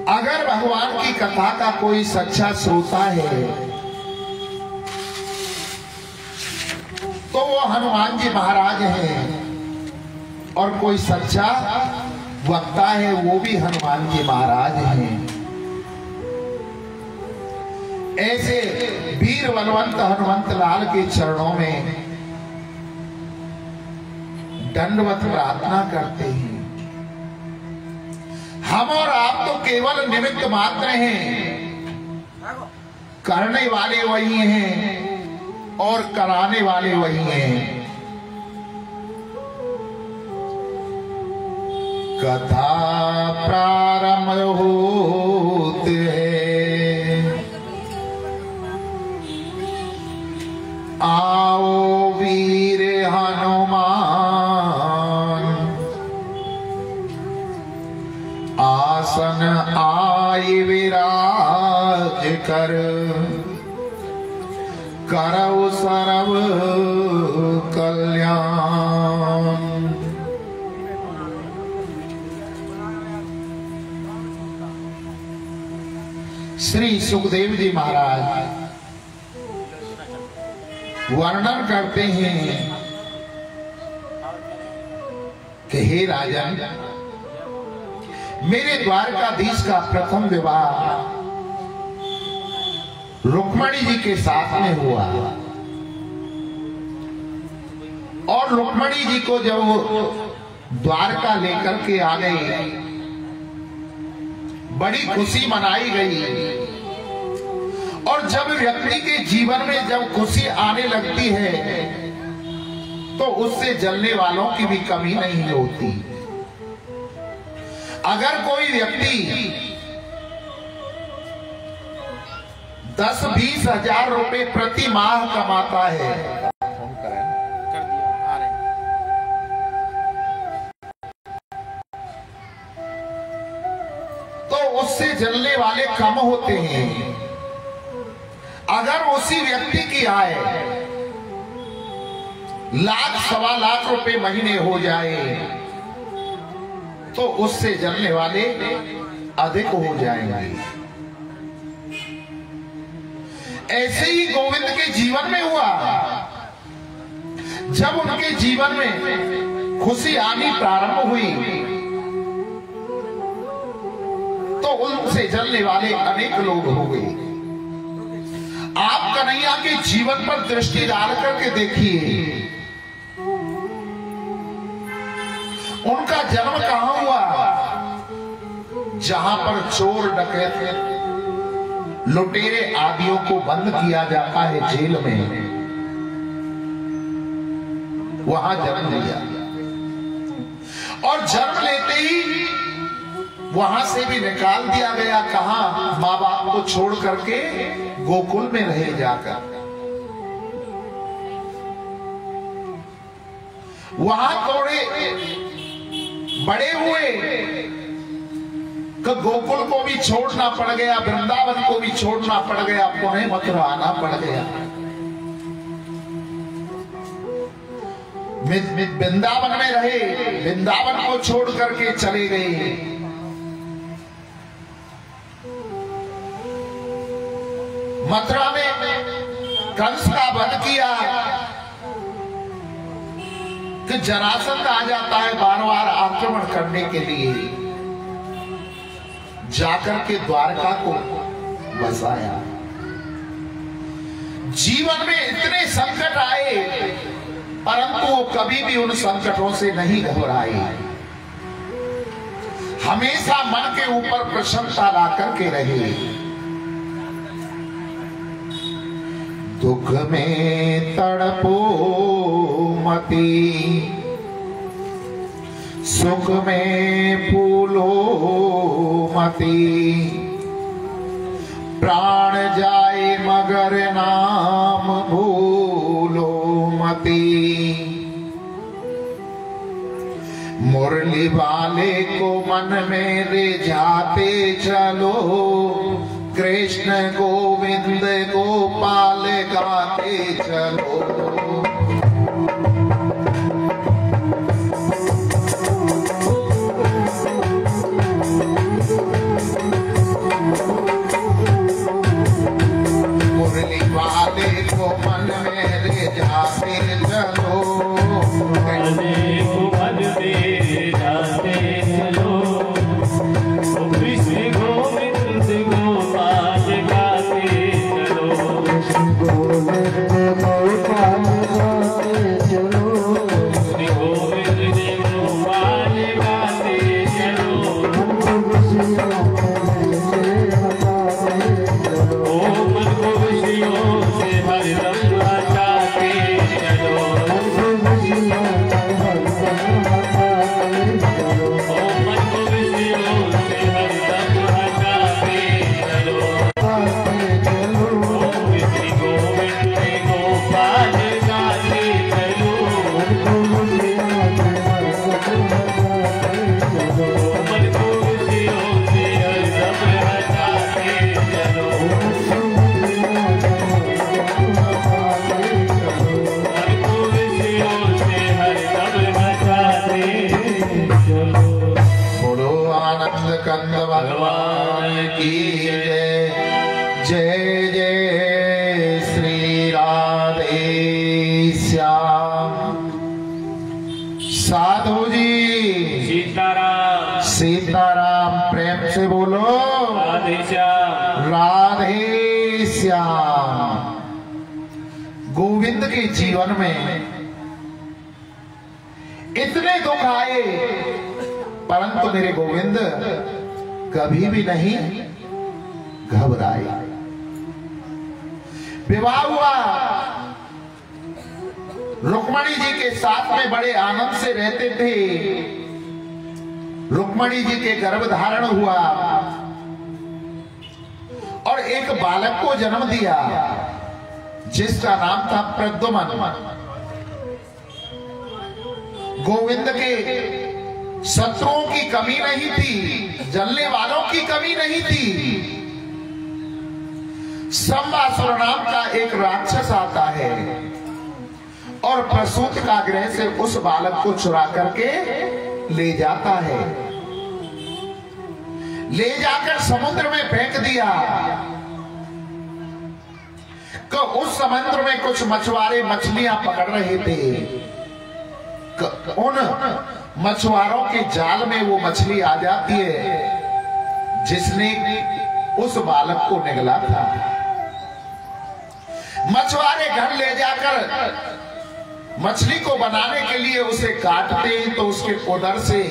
अगर भगवान की कथा का कोई सच्चा श्रोता है तो वो हनुमान जी महाराज हैं, और कोई सच्चा वक्ता है वो भी हनुमान जी महाराज हैं। ऐसे वीर बलवंत हनुमंत लाल के चरणों में दंडवत प्रार्थना करते हैं। हम और आप तो केवल निमित्त मात्र हैं, करने वाले वही हैं और कराने वाले वही हैं। कथा प्रारंभ होते है, आओ वीर हनुमान, आसन आए विराज कर, करौ सर्व कल्याण। श्री सुखदेव जी महाराज वर्णन करते हैं कि हे राजन, मेरे द्वारकाधीश का प्रथम विवाह रुक्मणी जी के साथ में हुआ, और रुक्मणी जी को जब द्वारका लेकर के आ गई, बड़ी खुशी मनाई गई। और जब व्यक्ति के जीवन में जब खुशी आने लगती है तो उससे जलने वालों की भी कमी नहीं होती। अगर कोई व्यक्ति 10-20 हजार रुपए प्रति माह कमाता है, तो उससे जलने वाले कम होते हैं। अगर उसी व्यक्ति की आय लाख सवा लाख रुपए महीने हो जाए तो उससे जलने वाले अधिक हो जाएंगे। ऐसे ही गोविंद के जीवन में हुआ। जब उनके जीवन में खुशी आनी प्रारंभ हुई तो उनसे जलने वाले अनेक लोग हो गए। आप कन्हैया के जीवन पर दृष्टि डाल करके देखिए, उनका जन्म कहां हुआ? जहां पर चोर डकैत लुटेरे आदियों को बंद किया जाता है जेल में, वहां जन्म लिया। और जन्म लेते ही वहां से भी निकाल दिया गया। कहां? माँ बाप को छोड़ करके गोकुल में रहे जाकर। वहां थोड़े बड़े हुए कि गोकुल को भी छोड़ना पड़ गया, वृंदावन को भी छोड़ना पड़ गया, पुणे मथुरा आना पड़ गया। वृंदावन में रहे, वृंदावन को छोड़ करके चले गए। मथुरा में कंस का वध किया कि जरासंध आ जाता है बार बार आक्रमण करने के लिए, जाकर के द्वारका को बसाया। जीवन में इतने संकट आए परंतु वो कभी भी उन संकटों से नहीं घबराए। हमेशा मन के ऊपर प्रसन्नता ला करके रहे। दुख में तड़पो मती, सुख में फूलो मती, प्राण जाए मगर नाम भूलो मती। मुरली वाले को मन में रिझाते चलो, कृष्ण गोविंद गोपाल गाते चलो। साधु जी सीताराम सीताराम, प्रेम से बोलो राधे श्याम राधे श्याम। गोविंद के जीवन में इतने दुख आए, परंतु मेरे गोविंद कभी भी नहीं घबराए। विवाह हुआ, रुक्मणी जी के साथ में बड़े आनंद से रहते थे। रुक्मणी जी के गर्भ धारण हुआ और एक बालक को जन्म दिया जिसका नाम था प्रद्युम्न। गोविंद के शत्रुओं की कमी नहीं थी, जलने वालों की कमी नहीं थी। संबासुर नाम का एक राक्षस आता है और प्रसूत का गृह से उस बालक को चुरा करके ले जाता है। ले जाकर समुद्र में फेंक दिया। तो उस समुद्र में कुछ मछुआरे मछलियां पकड़ रहे थे। उन मछुआरों के जाल में वो मछली आ जाती है जिसने उस बालक को निगला था। मछुआरे घर ले जाकर मछली को बनाने के लिए उसे काटते हैं तो उसके उदर से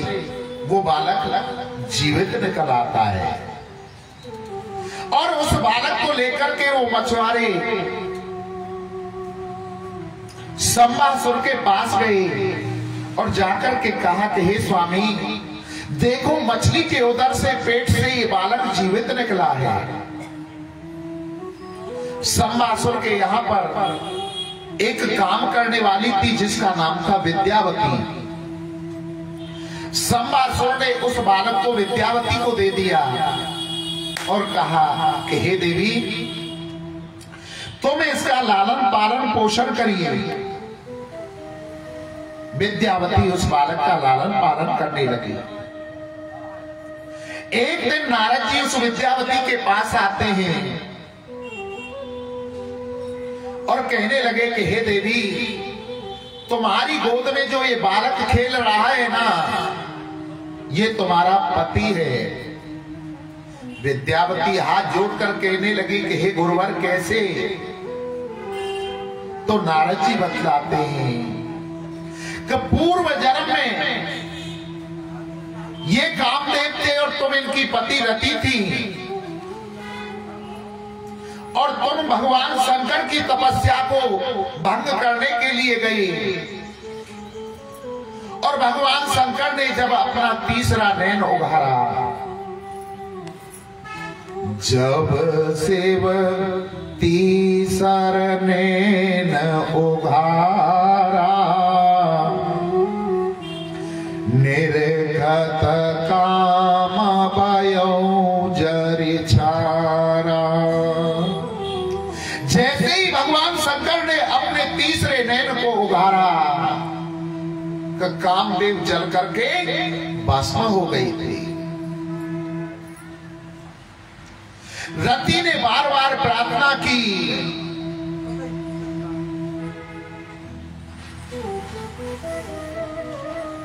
वो बालक जीवित निकल आता है। और उस बालक को लेकर के वो मछुआरे संबासुर के पास गए और जाकर के कहा कि हे स्वामी, देखो मछली के उदर से, पेट से ये बालक जीवित निकला है। संबासुर के यहाँ पर एक काम करने वाली थी जिसका नाम था विद्यावती। संबासुर ने उस बालक को विद्यावती को दे दिया और कहा कि हे देवी, तुम इसका लालन पालन पोषण करिए। विद्यावती उस बालक का लालन पालन करने लगी। एक दिन नारद जी उस विद्यावती के पास आते हैं और कहने लगे कि हे देवी, तुम्हारी गोद में जो ये बालक खेल रहा है ना, ये तुम्हारा पति है। विद्यावती हाथ जोड़कर कहने लगी कि हे गुरुवर, कैसे? तो नारद जी बतलाते हैं कि पूर्व जन्म में ये कामदेव थे और तुम इनकी पति रति थी और तुम भगवान शंकर की तपस्या को भंग करने के लिए गई। और भगवान शंकर ने जब अपना तीसरा नैन उघारा, जब शिव तीसरा नैन उघारा, निर्गत काम भयो जरि छारा। जैसे ही भगवान शंकर ने अपने तीसरे नैन को उघारा, कामदेव जल करके भस्म हो गई थी। रति ने बार बार प्रार्थना की,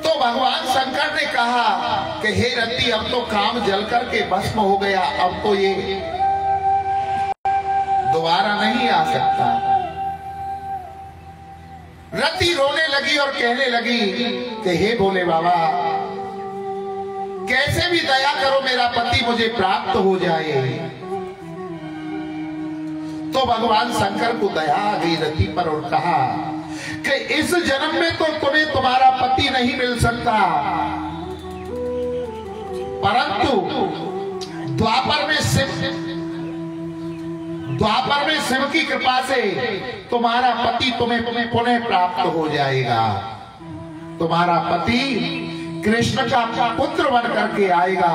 तो भगवान शंकर ने कहा कि हे रति, अब तो काम जल करके भस्म हो गया, अब तो ये दोबारा नहीं आ सकता। रति रोने लगी और कहने लगी कि हे भोले बाबा, कैसे भी दया करो मेरा पति मुझे प्राप्त हो जाए। तो भगवान शंकर को दया आ गई रति पर और कहा कि इस जन्म में तो तुम्हें तुम्हारा पति नहीं मिल सकता, परंतु द्वापर में शिव की कृपा से तुम्हारा पति तुम्हें पुनः प्राप्त हो जाएगा। तुम्हारा पति कृष्ण का पुत्र बन करके आएगा।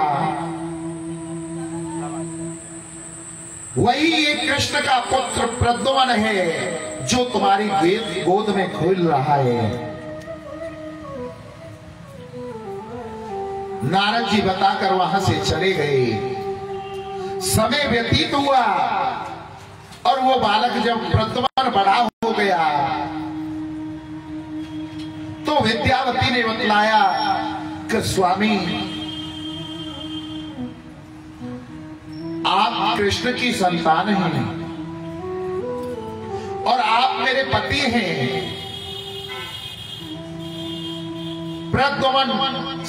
वही ये कृष्ण का पुत्र प्रद्युम्न है जो तुम्हारी गोद में खेल रहा है। नारद जी बताकर वहां से चले गए। समय व्यतीत हुआ और वो बालक जब प्रद्युम्न बड़ा हो गया तो विद्यावती ने बतलाया कि स्वामी आप कृष्ण की संतान हैं और आप मेरे पति हैं। प्रद्युम्न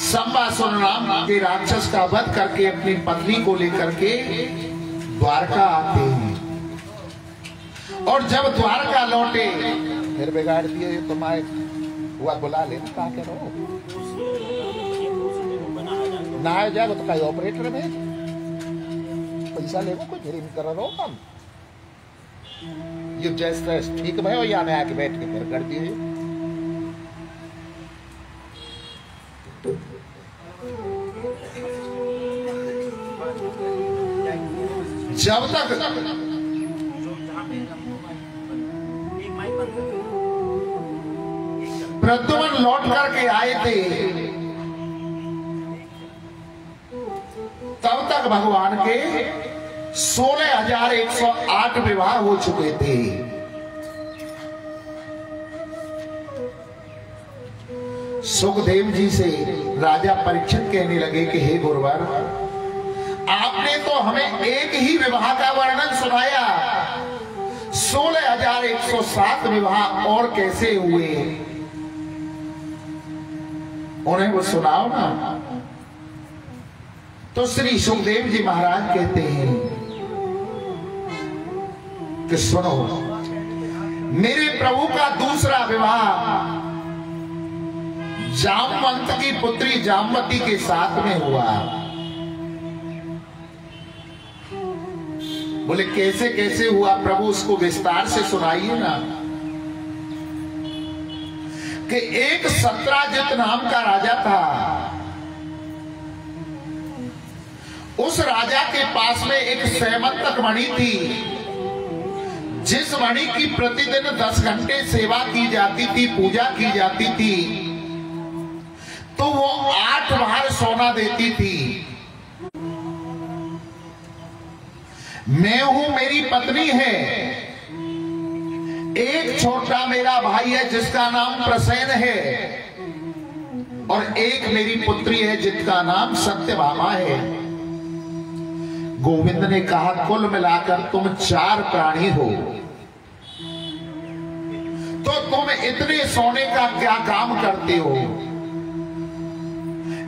संबासुर नाम के राक्षस का वध करके अपनी पत्नी को लेकर के द्वारका आते हैं और जब द्वारका लौटे फिर बिगाड़ दिए तुम्हारे हुआ बुला लेना कहा के रहो ना आ जाएगा तो कहीं ऑपरेटर में पैसा लेगा कोई फिर कर रहा काम ये जैसे ठीक भाई और यहाँ में आके बैठ के फिर कर दिए। जब तक प्रद्युम्न लौट करके आए थे तब तक भगवान के 16,108 विवाह हो चुके थे। सुखदेव जी से राजा परीक्षित कहने लगे कि हे गुरुवर, आपने तो हमें एक ही विवाह का वर्णन सुनाया, 16,107 विवाह और कैसे हुए, उन्हें वो सुनाओ ना। तो श्री सुखदेव जी महाराज कहते हैं कि सुनो, मेरे प्रभु का दूसरा विवाह जामवंत की पुत्री जामवती के साथ में हुआ। बोले कैसे कैसे हुआ प्रभु, उसको विस्तार से सुनाइए ना। कि एक सत्राजित नाम का राजा था, उस राजा के पास में एक सैमंतक मणि थी, जिस मणि की प्रतिदिन 10 घंटे सेवा की जाती थी, पूजा की जाती थी, तो वो 8 बार सोना देती थी। मैं हूं, मेरी पत्नी है, एक छोटा मेरा भाई है जिसका नाम प्रसेन है, और एक मेरी पुत्री है जिसका नाम सत्यभामा है। गोविंद ने कहा कुल मिलाकर तुम 4 प्राणी हो, तो तुम इतने सोने का क्या काम करते हो?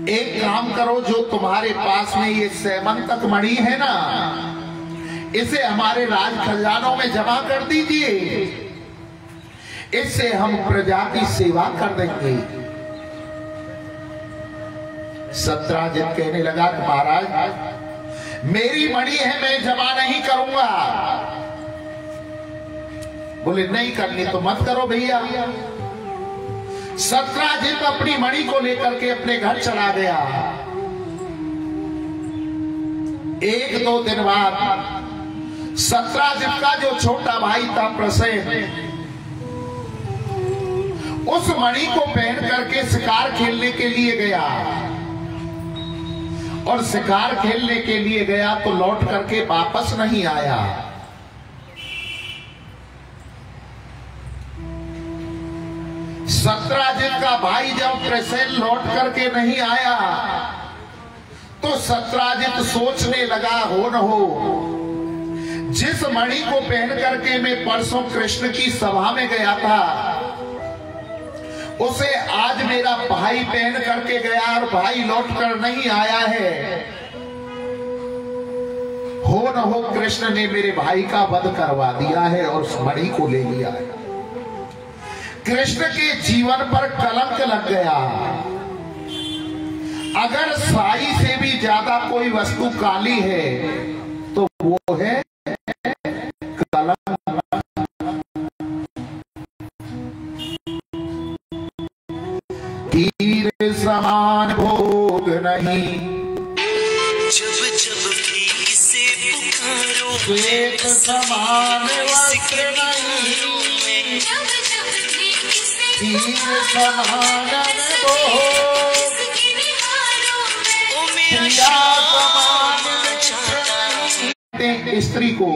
एक काम करो, जो तुम्हारे पास में ये सैमंतक मणि है ना, इसे हमारे राज खजानों में जमा कर दीजिए, इससे हम प्रजा की सेवा कर देंगे। सत्राजित कहने लगा कि महाराज मेरी मणि है, मैं जमा नहीं करूंगा। बोले नहीं करनी तो मत करो भैया। सत्राजित अपनी मणि को लेकर के अपने घर चला गया। 1-2 दिन बाद सत्राजित का जो छोटा भाई था प्रसेन, उस मणि को पहन करके शिकार खेलने के लिए गया, और शिकार खेलने के लिए गया तो लौट करके वापस नहीं आया। सत्राजित का भाई जब प्रसेन लौट करके नहीं आया तो सत्राजित सोचने लगा, हो न हो जिस मणि को पहन करके मैं परसों कृष्ण की सभा में गया था, उसे आज मेरा भाई पहन करके गया और भाई लौट कर नहीं आया है, हो न हो कृष्ण ने मेरे भाई का वध करवा दिया है और उस मणि को ले लिया है। कृष्ण के जीवन पर कलंक लग गया। अगर साई से भी ज्यादा कोई वस्तु काली है तो वो है कलंक। तीर समान भोग नहीं, जब जब भी इसे पुकारो श्वेत समान वस्त्र नहीं, तीर समान भोग, प्रिया समान मित्र। स्त्री को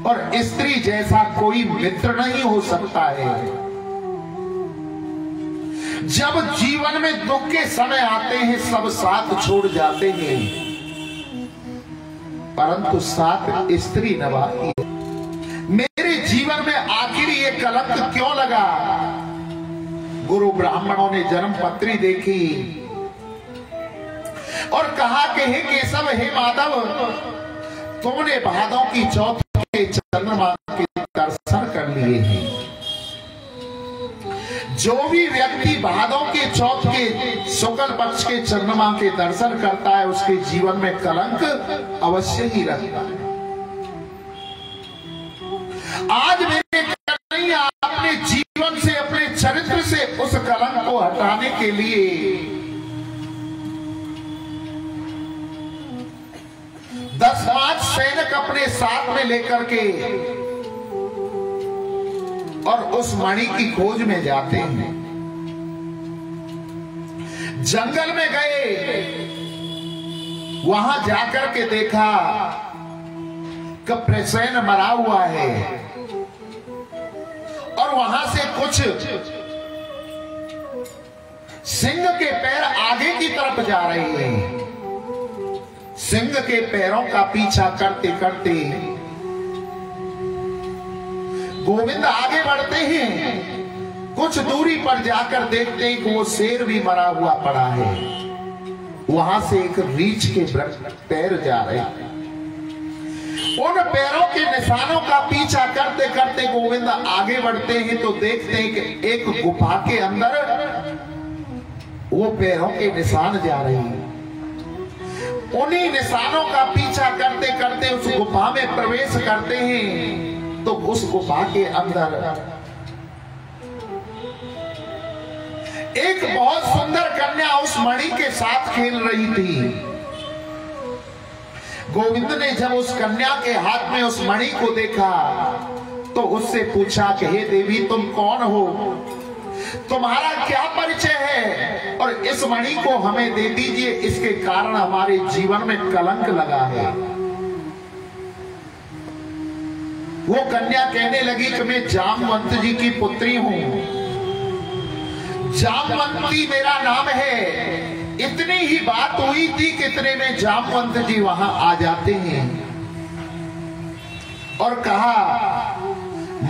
और स्त्री जैसा कोई मित्र नहीं हो सकता है। जब जीवन में दुख के समय आते हैं सब साथ छोड़ जाते हैं, परंतु साथ स्त्री निभाती है। मेरे जीवन में आखिर ये कलंक क्यों लगा? गुरु ब्राह्मणों ने जन्म पत्री देखी और कहा कि हे केशव, हे माधव, तुमने भादों की चौथ के चंद्रमा के दर्शन कर लिए हैं। जो भी व्यक्ति भादों के चौथ के शुक्ल पक्ष के चंद्रमा के दर्शन करता है उसके जीवन में कलंक अवश्य ही रहता है। आज मेरे कन्हैया अपने जीवन से, अपने चरित्र से उस कलंक को हटाने के लिए 10 सैनिक अपने साथ में लेकर के और उस मणि की खोज में जाते हैं। जंगल में गए, वहां जाकर के देखा कि प्रसेन मरा हुआ है और वहां से कुछ सिंह के पैर आगे की तरफ जा रहे हैं। सिंह के पैरों का पीछा करते करते गोविंद आगे बढ़ते हैं। कुछ दूरी पर जाकर देखते हैं कि वो शेर भी मरा हुआ पड़ा है। वहां से एक रीछ के पैर जा रहे हैं। उन पैरों के निशानों का पीछा करते करते गोविंद आगे बढ़ते हैं तो देखते हैं कि एक गुफा के अंदर वो पैरों के निशान जा रहे हैं। उन्हीं निशानों का पीछा करते करते उस गुफा में प्रवेश करते हैं तो उस गुफा के अंदर एक बहुत सुंदर कन्या उस मणि के साथ खेल रही थी। गोविंद ने जब उस कन्या के हाथ में उस मणि को देखा तो उससे पूछा कि हे देवी, तुम कौन हो, तुम्हारा क्या परिचय है और इस मणि को हमें दे दीजिए, इसके कारण हमारे जीवन में कलंक लगा है। वो कन्या कहने लगी कि मैं जामवंत जी की पुत्री हूं, जामवंती मेरा नाम है। इतनी ही बात हुई थी कि इतने में जामवंत जी वहां आ जाते हैं और कहा,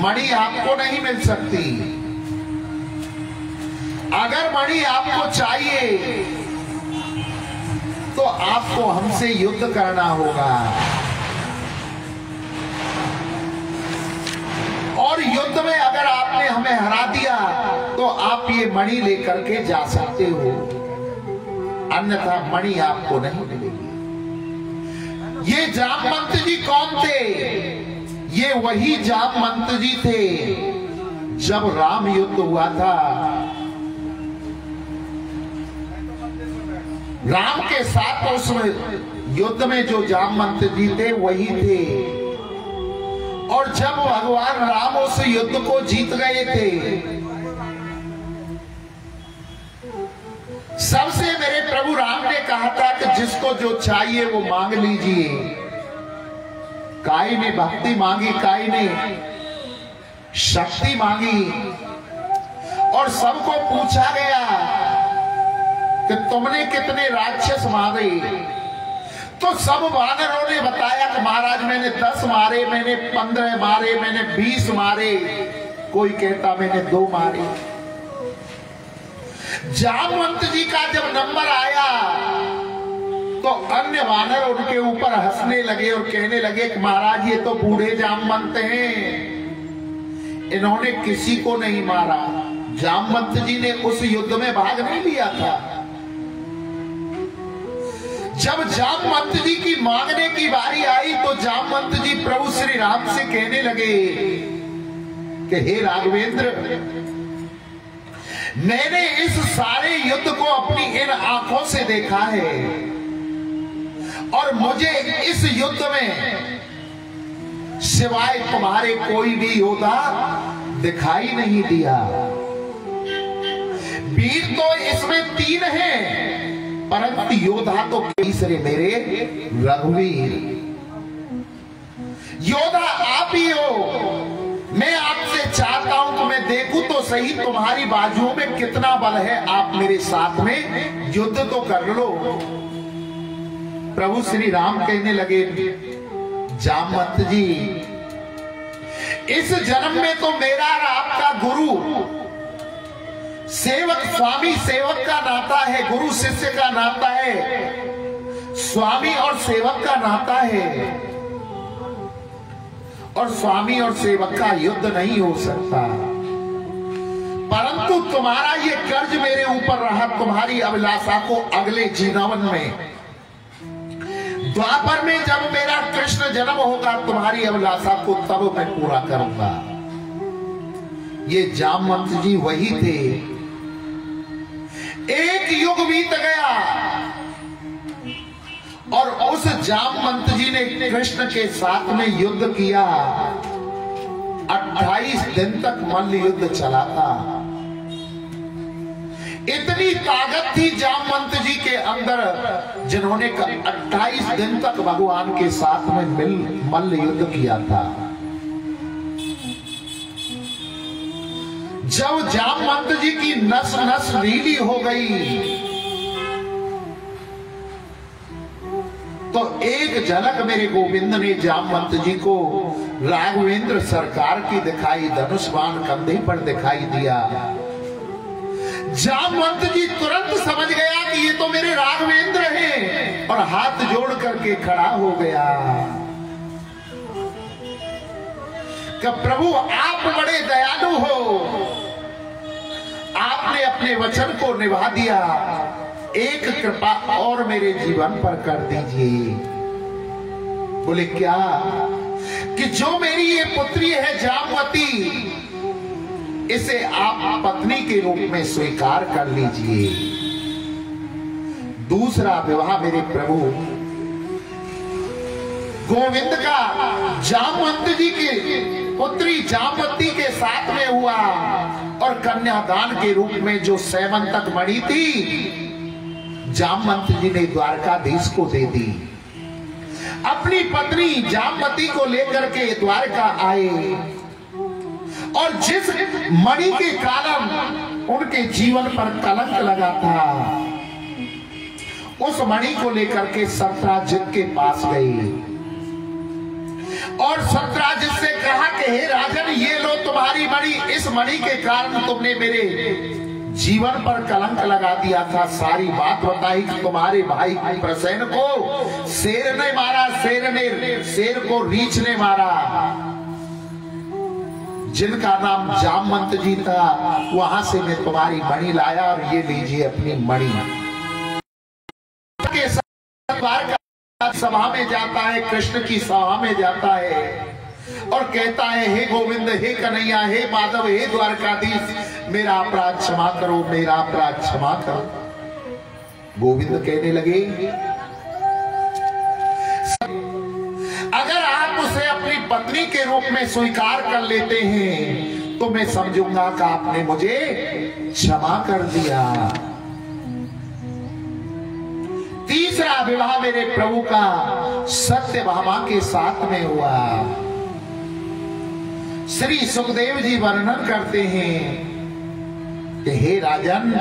मणि आपको नहीं मिल सकती, अगर मणि आपको चाहिए तो आपको हमसे युद्ध करना होगा और युद्ध में अगर आपने हमें हरा दिया तो आप ये मणि लेकर के जा सकते हो, अन्यथा मणि आपको नहीं मिलेगी। ये जामवंत जी कौन थे? ये वही जामवंत जी थे जब राम युद्ध हुआ था। राम के साथ उस युद्ध में जो जामवंत जी थे वही थे। और जब भगवान राम उस युद्ध को जीत गए थे, सबसे मेरे प्रभु राम ने कहा था कि जिसको जो चाहिए वो मांग लीजिए। काई ने भक्ति मांगी, काई ने शक्ति मांगी और सबको पूछा गया कि तुमने कितने राक्षस मारे, तो सब वानरों ने बताया कि महाराज मैंने 10 मारे, मैंने 15 मारे, मैंने 20 मारे, कोई कहता मैंने 2 मारे। जामवंत जी का जब नंबर आया तो अन्य वानर उनके ऊपर हंसने लगे और कहने लगे कि महाराज ये तो बूढ़े जामवंत हैं, इन्होंने किसी को नहीं मारा। जामवंत जी ने उस युद्ध में भाग नहीं लिया था। जब जामवंत जी की मांगने की बारी आई तो जामवंत जी प्रभु श्री राम से कहने लगे कि हे राघवेंद्र, मैंने इस सारे युद्ध को अपनी इन आंखों से देखा है और मुझे इस युद्ध में सिवाय तुम्हारे कोई भी योद्धा दिखाई नहीं दिया। वीर तो इसमें 3 हैं, परंतु योद्धा तो तीसरे मेरे रघुवीर। योद्धा आप ही हो। मैं आपसे चाहता हूं कि मैं देखूं तो सही तुम्हारी बाजुओं में कितना बल है, आप मेरे साथ में युद्ध तो कर लो। प्रभु श्री राम कहने लगे, जामवंत जी, इस जन्म में तो मेरा और आपका गुरु सेवक स्वामी सेवक का नाता है, गुरु शिष्य का नाता है, स्वामी और सेवक का नाता है, और स्वामी और सेवक का युद्ध नहीं हो सकता। परंतु तुम्हारा ये कर्ज मेरे ऊपर रहा, तुम्हारी अभिलाषा को अगले जीवन में द्वापर में जब मेरा कृष्ण जन्म होगा, तुम्हारी अभिलाषा को तब मैं पूरा करूंगा। ये जामवंत जी वही थे। एक युग बीत गया और उस जामवंत जी ने कृष्ण के साथ में युद्ध किया। 28 दिन तक मल्ल युद्ध चला था। इतनी ताकत थी जामवंत जी के अंदर, जिन्होंने 28 दिन तक भगवान के साथ में मल्ल युद्ध किया था। जब जामवंत जी की नस नस नीली हो गई तो एक झलक मेरे गोविंद ने जामवंत जी को राघवेंद्र सरकार की दिखाई, धनुष बाण कंधे पर दिखाई दिया। जामवंत जी तुरंत समझ गया कि ये तो मेरे राघवेंद्र हैं और हाथ जोड़ करके खड़ा हो गया कि प्रभु आप बड़े दयालु हो, आपने अपने वचन को निभा दिया, एक कृपा और मेरे जीवन पर कर दीजिए। बोले क्या? कि जो मेरी ये पुत्री है जामवती, इसे आप पत्नी के रूप में स्वीकार कर लीजिए। दूसरा विवाह मेरे प्रभु गोविंद का जामवंत जी की पुत्री जामवती के साथ में हुआ और कन्यादान के रूप में जो सैमंतक मणि थी जामवंत जी ने द्वारकाधीश को दे दी। अपनी पत्नी जामवती को लेकर के द्वारका आए और जिस मणि के कारण उनके जीवन पर कलंक लगा था, उस मणि को लेकर के सत्राजित के पास गई और सत्राजित से कहा कि हे राजन, ये लो तुम्हारी मणि, इस मणि के कारण तुमने मेरे जीवन पर कलंक लगा दिया था। सारी बात बताई कि तुम्हारे भाई प्रसेन को शेर ने मारा, शेर को रीछ ने मारा, जिनका नाम जामवंत जी था, वहां से मैं तुम्हारी मणि लाया और ये लीजिए अपनी मणि। के सभा में जाता है, कृष्ण की सभा में जाता है और कहता है, हे गोविंद, हे कन्हैया, हे माधव, हे द्वारकाधीश, मेरा अपराध क्षमा करो, मेरा अपराध क्षमा करो। गोविंद कहने लगे, अगर आप उसे अपनी पत्नी के रूप में स्वीकार कर लेते हैं तो मैं समझूंगा कि आपने मुझे क्षमा कर दिया। तीसरा विवाह मेरे प्रभु का सत्यभामा के साथ में हुआ। श्री सुखदेव जी वर्णन करते हैं कि हे राजन,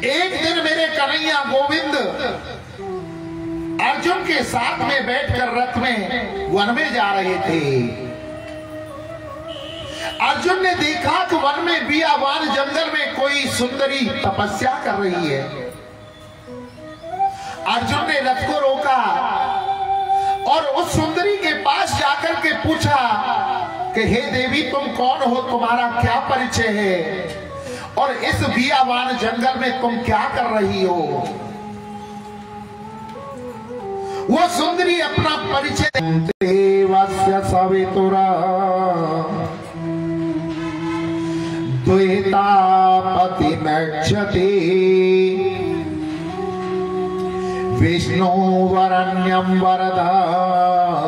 एक दिन मेरे कन्हैया गोविंद अर्जुन के साथ में बैठकर रथ में वन में जा रहे थे। अर्जुन ने देखा कि वन में बियाबान जंगल में कोई सुंदरी तपस्या कर रही है। अर्जुन ने रथ को रोका और उस सुंदरी के पास जाकर के पूछा कि हे देवी, तुम कौन हो, तुम्हारा क्या परिचय है और इस बियाबान जंगल में तुम क्या कर रही हो। वो सुंदरी अपना परिचय देवस्य सवितुरा द्वैतापति नक्षते विष्णु वरण्यम वरदा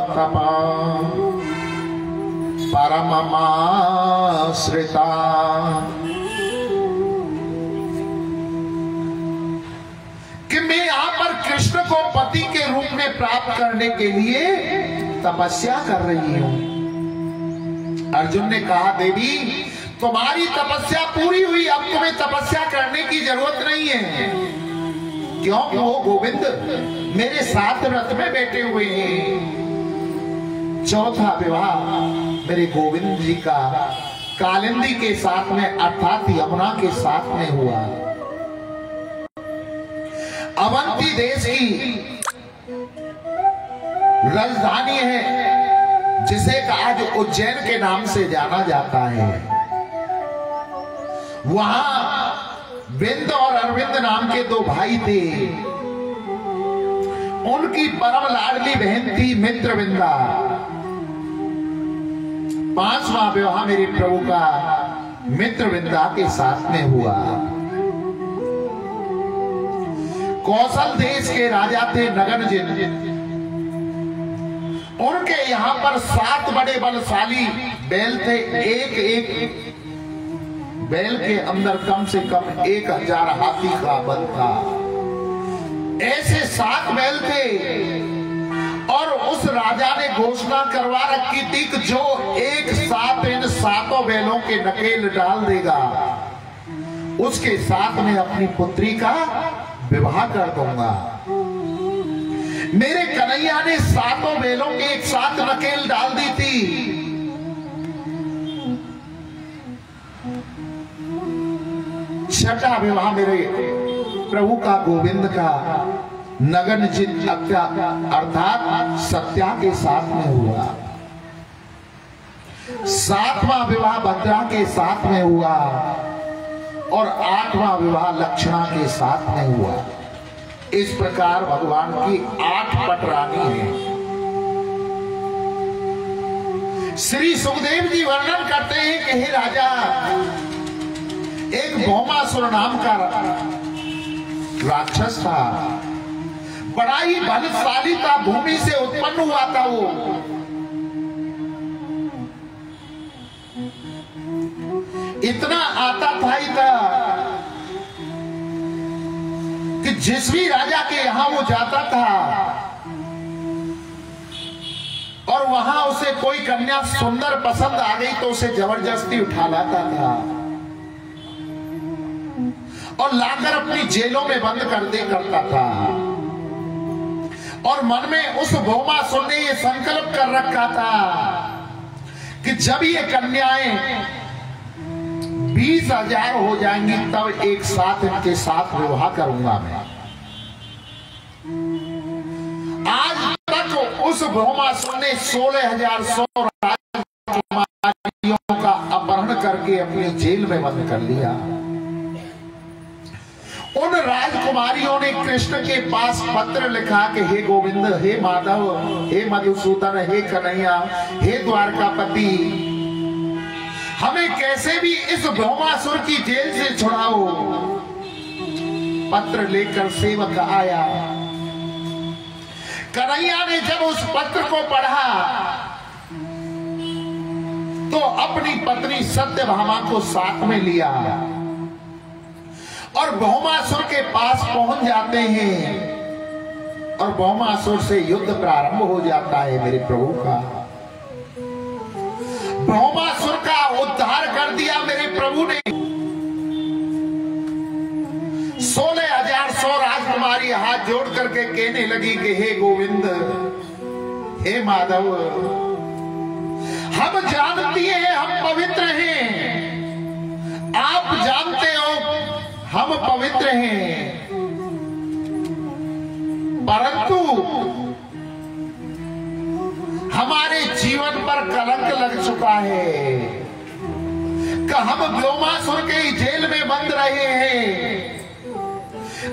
तपा परममाश्रिता। कि मैं यहां पर कृष्ण को पति के रूप में प्राप्त करने के लिए तपस्या कर रही हूं। अर्जुन ने कहा, देवी तुम्हारी तपस्या पूरी हुई, अब तुम्हें तपस्या करने की जरूरत नहीं है, क्योंकि वो गोविंद मेरे साथ रथ में बैठे हुए हैं। चौथा विवाह मेरे गोविंद जी का कालिंदी के साथ में अर्थात यमुना के साथ में हुआ। अवंती देश की राजधानी है जिसे आज उज्जैन के नाम से जाना जाता है। वहां विंद और अरविंद नाम के दो भाई थे। उनकी परम लाडली बहन थी मित्रविंदा। पांचवा विवाह मेरे प्रभु का मित्रविंदा के साथ में हुआ। कौशल देश के राजा थे नगनजित। उनके यहां पर 7 बड़े बलशाली बैल थे। एक बैल के अंदर कम से कम 1000 हाथी का बल था। ऐसे 7 बैल थे और उस राजा ने घोषणा करवा रखी थी कि जो एक साथ इन 7 बैलों के नकेल डाल देगा उसके साथ में अपनी पुत्री का विवाह कर दूंगा। मेरे कन्हैया ने 7 बैलों के एक साथ नकेल डाल दी थी। छठा विवाह मेरे प्रभु का गोविंद का नगनजित अर्थात सत्या के साथ में हुआ। 7वां विवाह भद्रा के साथ में हुआ और 8वां विवाह लक्षणा के साथ में हुआ। इस प्रकार भगवान की 8 पटरानी है। श्री सुखदेव जी वर्णन करते हैं कि हे राजा, एक भौमासुर नाम का राक्षस था। बड़ा ही बलशाली था, भूमि से उत्पन्न हुआ था। वो इतना आता था कि जिस भी राजा के यहां वो जाता था और वहां उसे कोई कन्या सुंदर पसंद आ गई तो उसे जबरदस्ती उठा लाता था और लाकर अपनी जेलों में बंद कर दे करता था। और मन में उस भौमासुर ने ये संकल्प कर रखा था कि जब ये कन्याएं 20,000 हो जाएंगी तब एक साथ इनके साथ विवाह करूंगा मैं। आज तक उस भौमासुर ने 16,100 राजकुमारियों का अपहरण करके अपनी जेल में बंद कर लिया। उन राजकुमारियों ने कृष्ण के पास पत्र लिखा कि हे गोविंद, हे माधव, हे मधुसूदन, हे कन्हैया, हे द्वारकापति, हमें कैसे भी इस भौमासुर की जेल से छुड़ाओ। पत्र लेकर सेवक आया। कन्हैया ने जब उस पत्र को पढ़ा तो अपनी पत्नी सत्यभामा को साथ में लिया और भौमासुर के पास पहुंच जाते हैं और भौमासुर से युद्ध प्रारंभ हो जाता है मेरे प्रभु का। भौमासुर का उद्धार कर दिया मेरे प्रभु ने। 16,100 राजकुमारी हाथ जोड़ करके कहने लगी कि हे गोविंद, हे माधव, हम जानती हैं हम पवित्र हैं, आप जानते हो हम पवित्र हैं, परंतु हमारे जीवन पर कलंक लग चुका है कि हम व्योमासुर के जेल में बंद रहे हैं,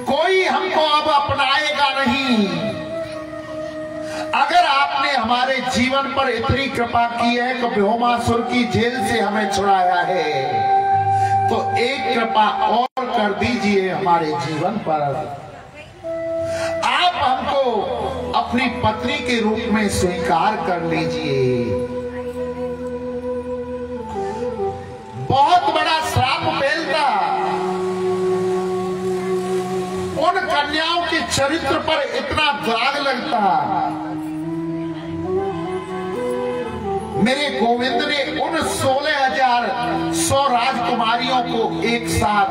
कोई हमको अब अपनाएगा नहीं। अगर आपने हमारे जीवन पर इतनी कृपा की है कि व्योमासुर की जेल से हमें छुड़ाया है, तो एक कृपा और कर दीजिए हमारे जीवन पर। आप हमको अपनी पत्नी के रूप में स्वीकार कर लीजिए। बहुत बड़ा श्राप फैलता उन कन्याओं के चरित्र पर इतना दाग लगता। मेरे गोविंद ने उन 16,100 राजकुमारियों को एक साथ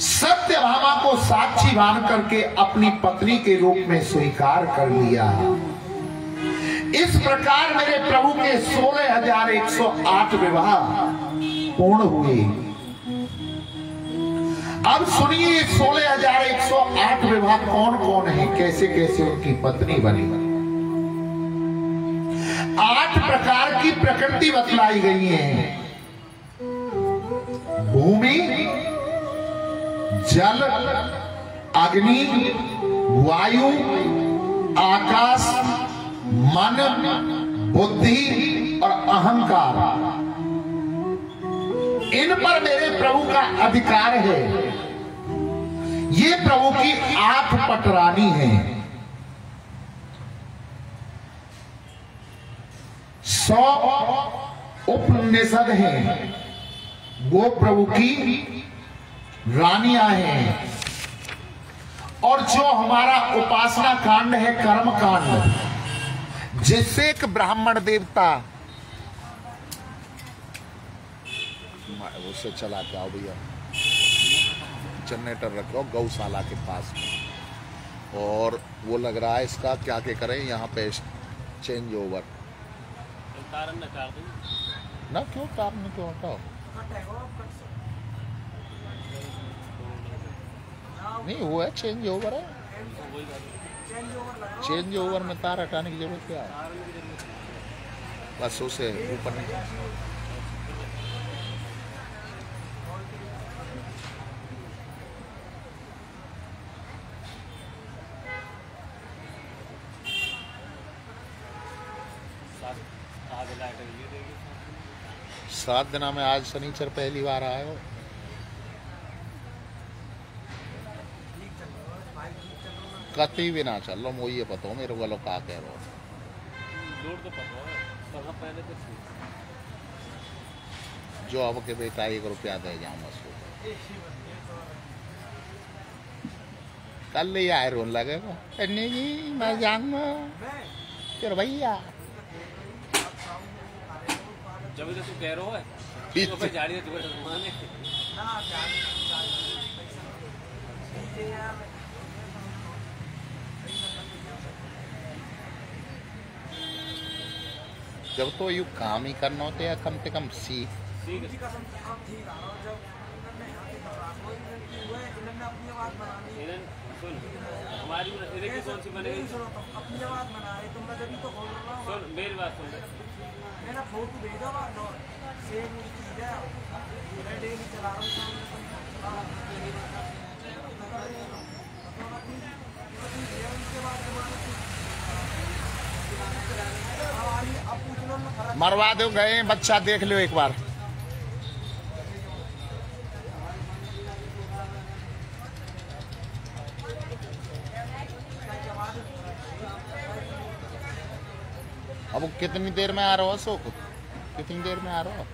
सत्यभामा को साक्षी मान करके अपनी पत्नी के रूप में स्वीकार कर लिया। इस प्रकार मेरे प्रभु के 16,108 विवाह पूर्ण हुए। अब सुनिए 16,108 विवाह कौन कौन है, कैसे कैसे उनकी पत्नी बनी। 8 प्रकार की प्रकृति बतलाई गई है। भूमि, जल, अग्नि, वायु, आकाश, मन, बुद्धि और अहंकार, इन पर मेरे प्रभु का अधिकार है। ये प्रभु की 8 पटरानी है। 100 उपनिषद हैं, वो प्रभु की रानियां हैं। और जो हमारा उपासना कांड है, कर्म कांड, जिससे एक ब्राह्मण देवता, उससे चला के आओ भैया, जनरेटर रखो गौशाला के पास में, और वो लग रहा है इसका क्या क्या करें यहाँ पे चेंज ओवर ना, क्यों तारने क्यों हटाओ, नहीं वो है चेंज ओवर है, चेंज ओवर में तार हटाने की जरूरत क्या है, बस उसे ऊपर नहीं। सात दिना में आज शनिचर पहली बार आए हो। कति भी ना चल लो, मुझे ये पता हो मेरे वालों का कह रहे हो, जो अब के बेटा 1 रुपया दे जाऊंगा उसको, कल ले आए रोन लगेगा, नहीं जी मैं जानना तेरे भैया जब तू कह रहा है जब तो यू काम ही करना होता है, कम से कम सीख। हमारी कौन सी बनेगी, अपनी आवाज बना रहे तुम, मैं जब तो बोल रहा हूँ, सुन मेरी बात सुन, मेरा फोटो भेजा सेम चीज है, मैं डेली चला रहा हूँ। मरवा दो गए बच्चा, देख लो एक बार। अब कितनी देर में आ रहा हो अशोक, कितनी देर में आ रहा हो?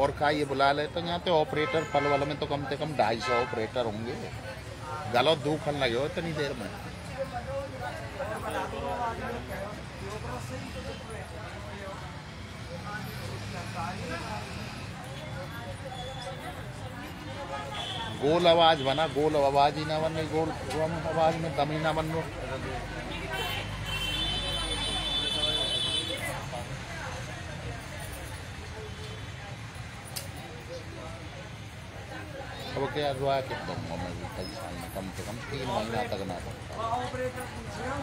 और का ये बुला ले तो यहाँ पे ऑपरेटर फल वाले में तो कम से कम 250 ऑपरेटर होंगे, गलो 2 फल लगे हो इतनी देर में। गोल आवाज बना, गोल आवाज ही ना बने, गोल आवाज में दम ही ना बनो। अब क्या हुआ कि मैं कई साल में कम से कम 3 महीना तक ना सकता। ऑपरेटर पूछ रहे हो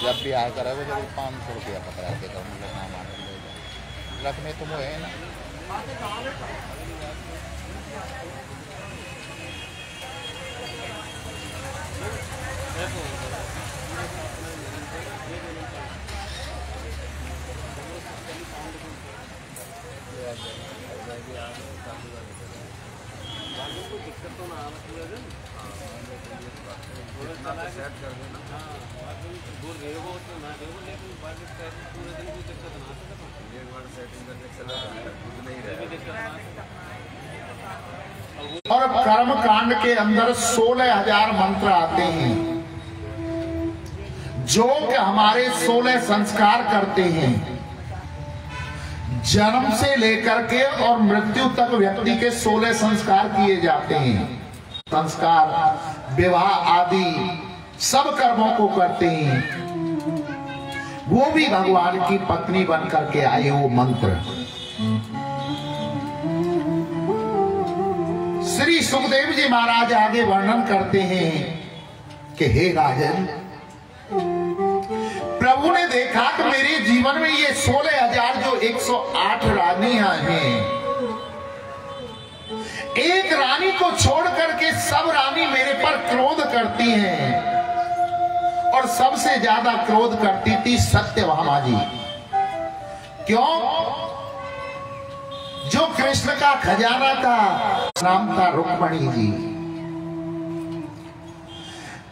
जब भी आया करेगा जब 500 रुपया पकड़ा के तो मतलब नाम आने ले जाए रखने तो वो है ना। दिक्कत तो ना आना पूरे दिन सेट कर देना। हाँ दूर रहेगा तो ना रहेगा लेकिन बाकी पूरे दिन कोई दिक्कत ना आ सके। एक बार सेटिंग करके चला खुद नहीं रहेगा। और कर्म कांड के अंदर 16,000 मंत्र आते हैं जो कि हमारे 16 संस्कार करते हैं। जन्म से लेकर के और मृत्यु तक व्यक्ति के 16 संस्कार किए जाते हैं। संस्कार विवाह आदि सब कर्मों को करते हैं। वो भी भगवान की पत्नी बन करके आए वो मंत्र। श्री सुखदेव जी महाराज आगे वर्णन करते हैं कि हे राजन, प्रभु ने देखा कि मेरे जीवन में ये 16,000 जो 108 रानियां हैं, एक रानी को छोड़ करके सब रानी मेरे पर क्रोध करती हैं और सबसे ज्यादा क्रोध करती थी सत्यभामा जी। क्यों? जो कृष्ण का खजाना था नाम था रुक्मणी जी।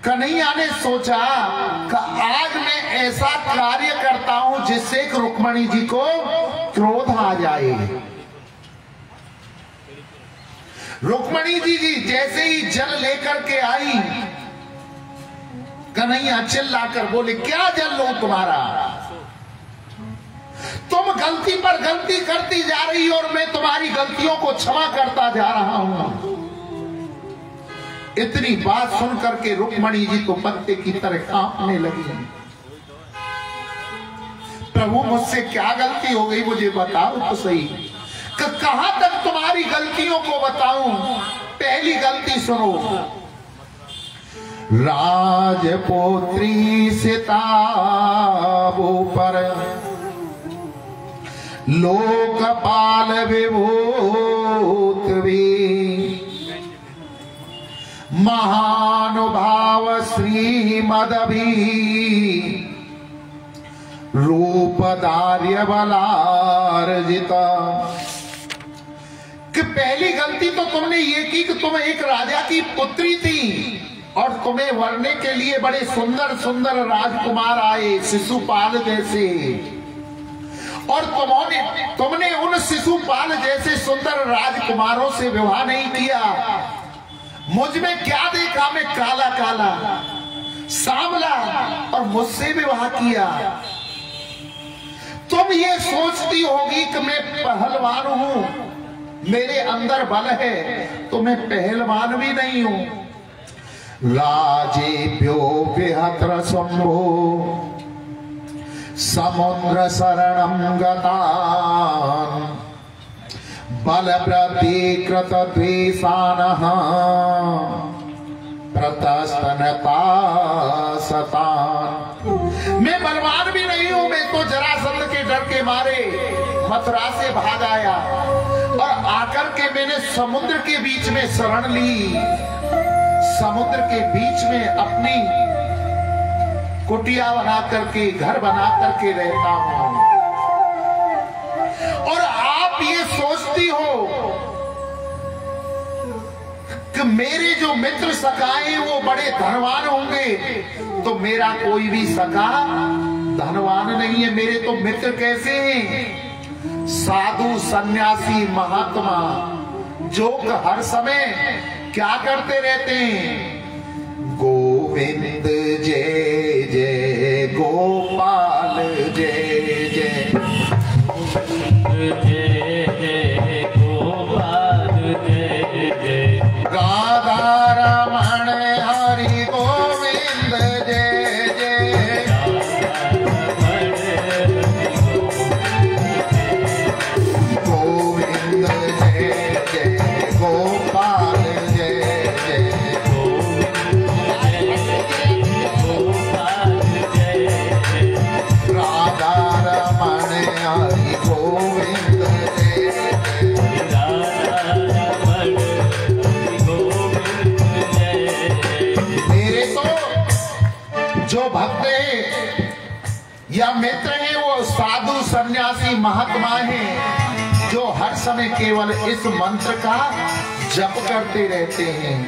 कन्हैया ने सोचा कि आज मैं ऐसा कार्य करता हूं जिससे कि रुक्मणी जी को क्रोध आ जाए। रुक्मणी जी जैसे ही जल लेकर के आई, कन्हैया चिल्लाकर बोले, क्या जल लो तुम्हारा? तुम गलती पर गलती करती जा रही और मैं तुम्हारी गलतियों को क्षमा करता जा रहा हूं। इतनी बात सुन करके रुक्मणी जी तो पत्ते की तरह कांपने लगी। प्रभु मुझसे क्या गलती हो गई मुझे बताओ तो सही। कहां तक तुम्हारी गलतियों को बताऊं? पहली गलती सुनो। राजपुत्री सिताबो पर लोकपाल विभूत महानुभाव श्रीमदभी रूपदार्य बलार्जिता। कि पहली गलती तो तुमने ये की कि तुम एक राजा की पुत्री थी और तुम्हें वरने के लिए बड़े सुंदर सुंदर राजकुमार आए शिशुपाल जैसे, और तुमने उन शिशुपाल जैसे सुंदर राजकुमारों से विवाह नहीं किया। मुझ में क्या देखा? मैं काला काला सांवला और मुझसे विवाह किया। तुम ये सोचती होगी कि मैं पहलवान हूं, मेरे अंदर बल है, तो मैं पहलवान भी नहीं हूं। राजेभ्यो विहत्र शंभो समुद्र शरणं गतान् बल प्रतिकृत द्वेषानः प्रतस्तनता सतान। मैं बलवान भी नहीं हूं, मैं तो जरासंध के डर के मारे मथुरा से भाग आया और आकर के मैंने समुद्र के बीच में शरण ली। समुद्र के बीच में अपनी कुटिया बना करके घर बना करके रहता हूं। और आप ये सोचती हो कि मेरे जो मित्र सखाए वो बड़े धनवान होंगे, तो मेरा कोई भी सखा धनवान नहीं है। मेरे तो मित्र कैसे हैं? साधु सन्यासी महात्मा जो हर समय क्या करते रहते हैं? गोविंद जय जय गोपाल जय जय जय जय गोपाल जय जय राधा रमण हरि गोविंद जय जय गोविंद जय जय गोपाल जय रहे या मित्र हैं, वो साधु सन्यासी महात्मा हैं जो हर समय केवल इस मंत्र का जप करते रहते हैं।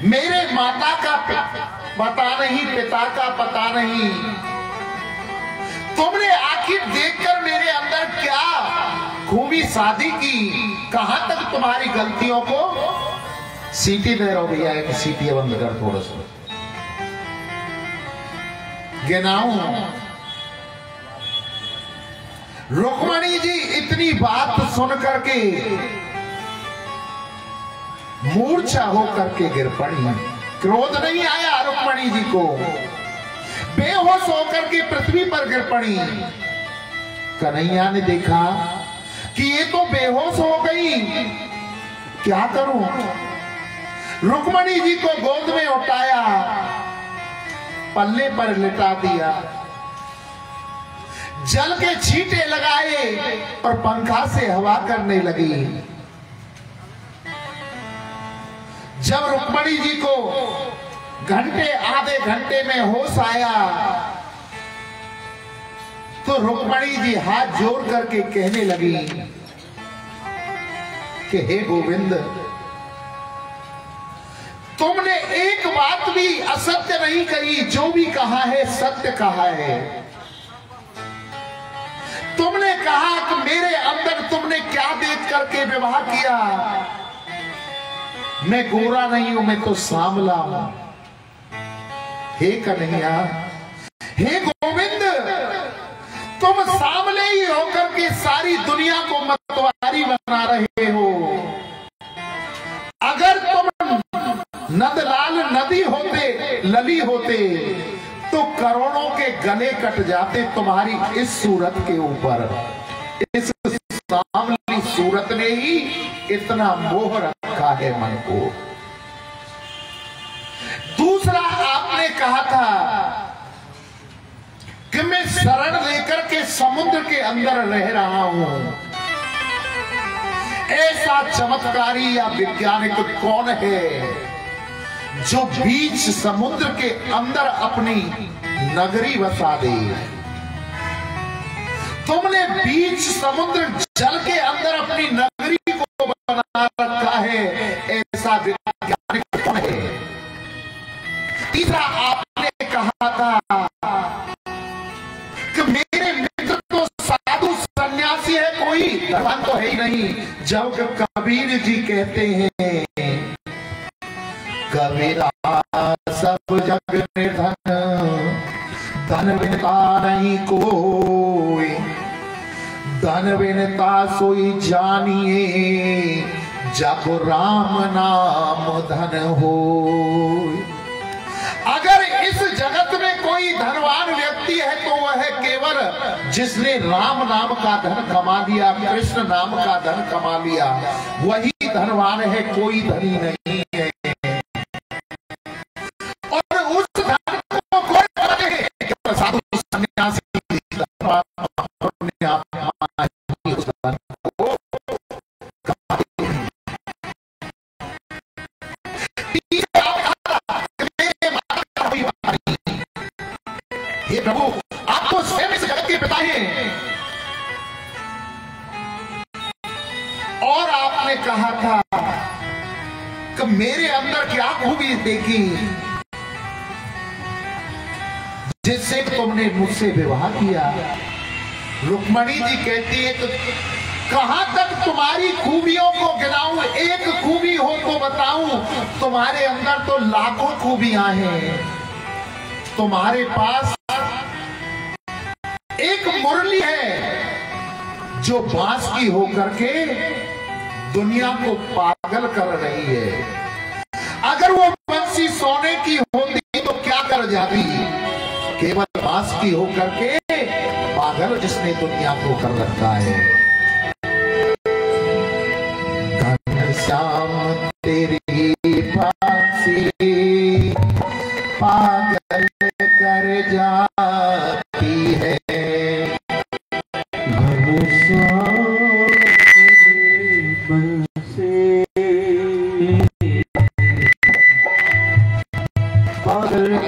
मेरे माता का पता नहीं, पिता का पता नहीं, तुमने आखिर देखकर मेरे अंदर क्या खूबी शादी की, कहां तक तुम्हारी गलतियों को। सीटी दे रहा हूं भैया, एक सीटी बंद कर थोड़ा सा गिनाऊं। रुक्मणी जी इतनी बात सुन करके मूर्छा होकर के गिर पड़ी। क्रोध नहीं आया रुक्मणी जी को, बेहोश होकर के पृथ्वी पर गिर पड़ी। कन्हैया ने देखा कि ये तो बेहोश हो गई, क्या करूं। रुक्मणी जी को गोद में उठाया, पल्ले पर लिटा दिया, जल के छींटे लगाए और पंखा से हवा करने लगी। जब रुक्मणी जी को घंटे आधे घंटे में होश आया तो रुक्मणी जी हाथ जोड़ करके कहने लगी कि हे गोविंद, तुमने एक बात भी असत्य नहीं कही, जो भी कहा है सत्य कहा है। तुमने कहा कि मेरे अंदर तुमने क्या देख करके विवाह किया। मैं गोरा नहीं हूं, मैं तो सांवला हूं। हे कन्हैया, हे गोविंद, तुम सांवले ही होकर के सारी दुनिया को मतवारी बना रहे हो। अगर तुम नंदलाल नदी होते, लली होते, तो करोड़ों के गले कट जाते तुम्हारी इस सूरत के ऊपर। इस सांवली सूरत ने ही इतना मोह रखा है मन को। दूसरा, आपने कहा था कि मैं शरण लेकर के समुद्र के अंदर रह रहा हूं। ऐसा चमत्कारी या वैज्ञानिक कौन है जो बीच समुद्र के अंदर अपनी नगरी बसा दे। तुमने बीच समुद्र जल के अंदर अपनी नगरी को बना रखा है, ऐसा वैज्ञानिक कौन है। तीसरा, आपने कहा था कि मेरे मित्र तो साधु सन्यासी है, कोई धर्म तो है ही नहीं। जब कबीर जी कहते हैं, कबीरा सब जग निर्धन, धन बिनता नहीं कोई, धन बिनता सोई जानिए, जाको राम नाम धन हो। अगर इस जगत में कोई धनवान व्यक्ति है तो वह है केवल जिसने राम नाम का धन कमा लिया, कृष्ण नाम का धन कमा लिया, वही धनवान है, कोई धनी नहीं है। और उस धन को कोई साधु सन्यासी हे प्रभु, आप तो स्वयं इस जगत के पिता हैं। और आपने कहा था कि मेरे अंदर क्या खूबी देखी जिससे तुमने मुझसे विवाह किया। रुक्मणी जी कहती है कि कहां तक तुम्हारी खूबियों को गिनाऊं, एक खूबी हो तो बताऊं। तुम्हारे अंदर तो लाखों खूबियां हैं। तुम्हारे पास एक मुरली है जो बांस की होकर के दुनिया को पागल कर रही है। अगर वो बंसी सोने की होती तो क्या कर जाती। केवल बांस की होकर के पागल जिसने दुनिया को कर रखा है। घनश्याम तेरी बांसी पागल कर जाती है। पागल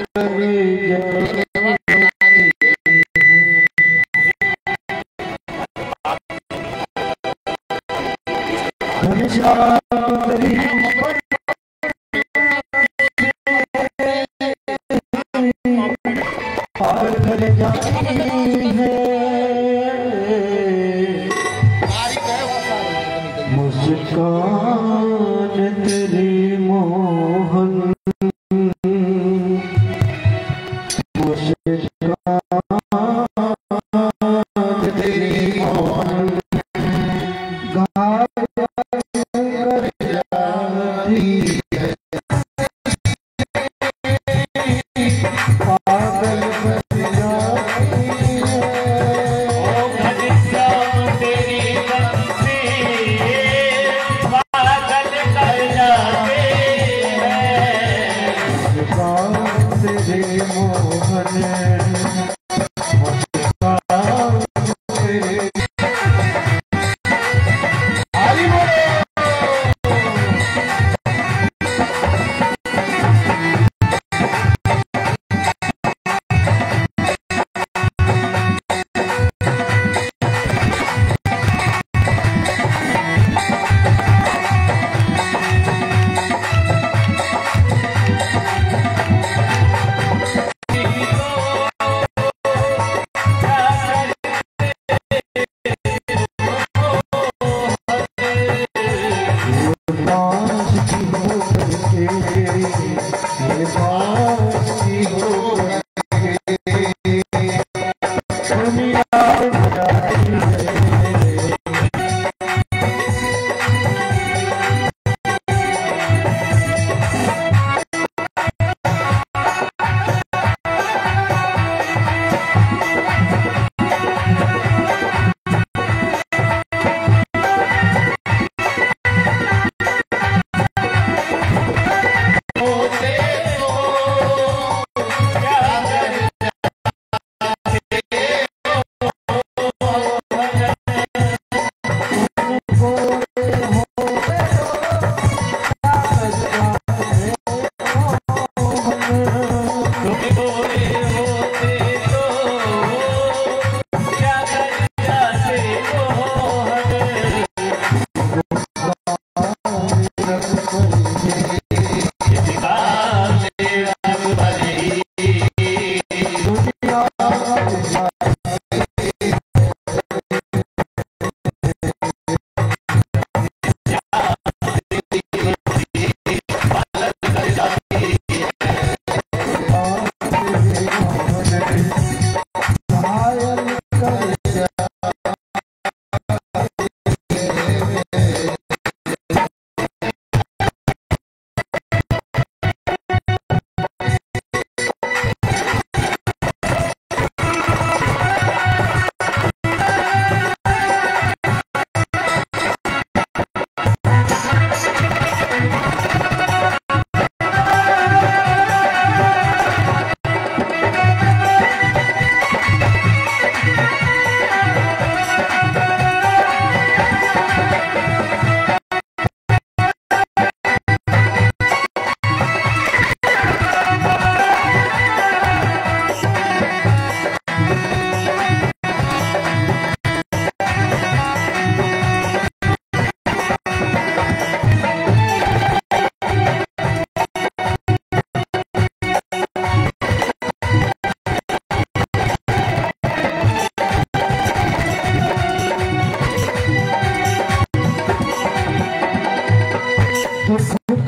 मुस्कान तेरी मोहन मुस्कान तेरी मोहन घायल कर जाती है पागल कर जाती है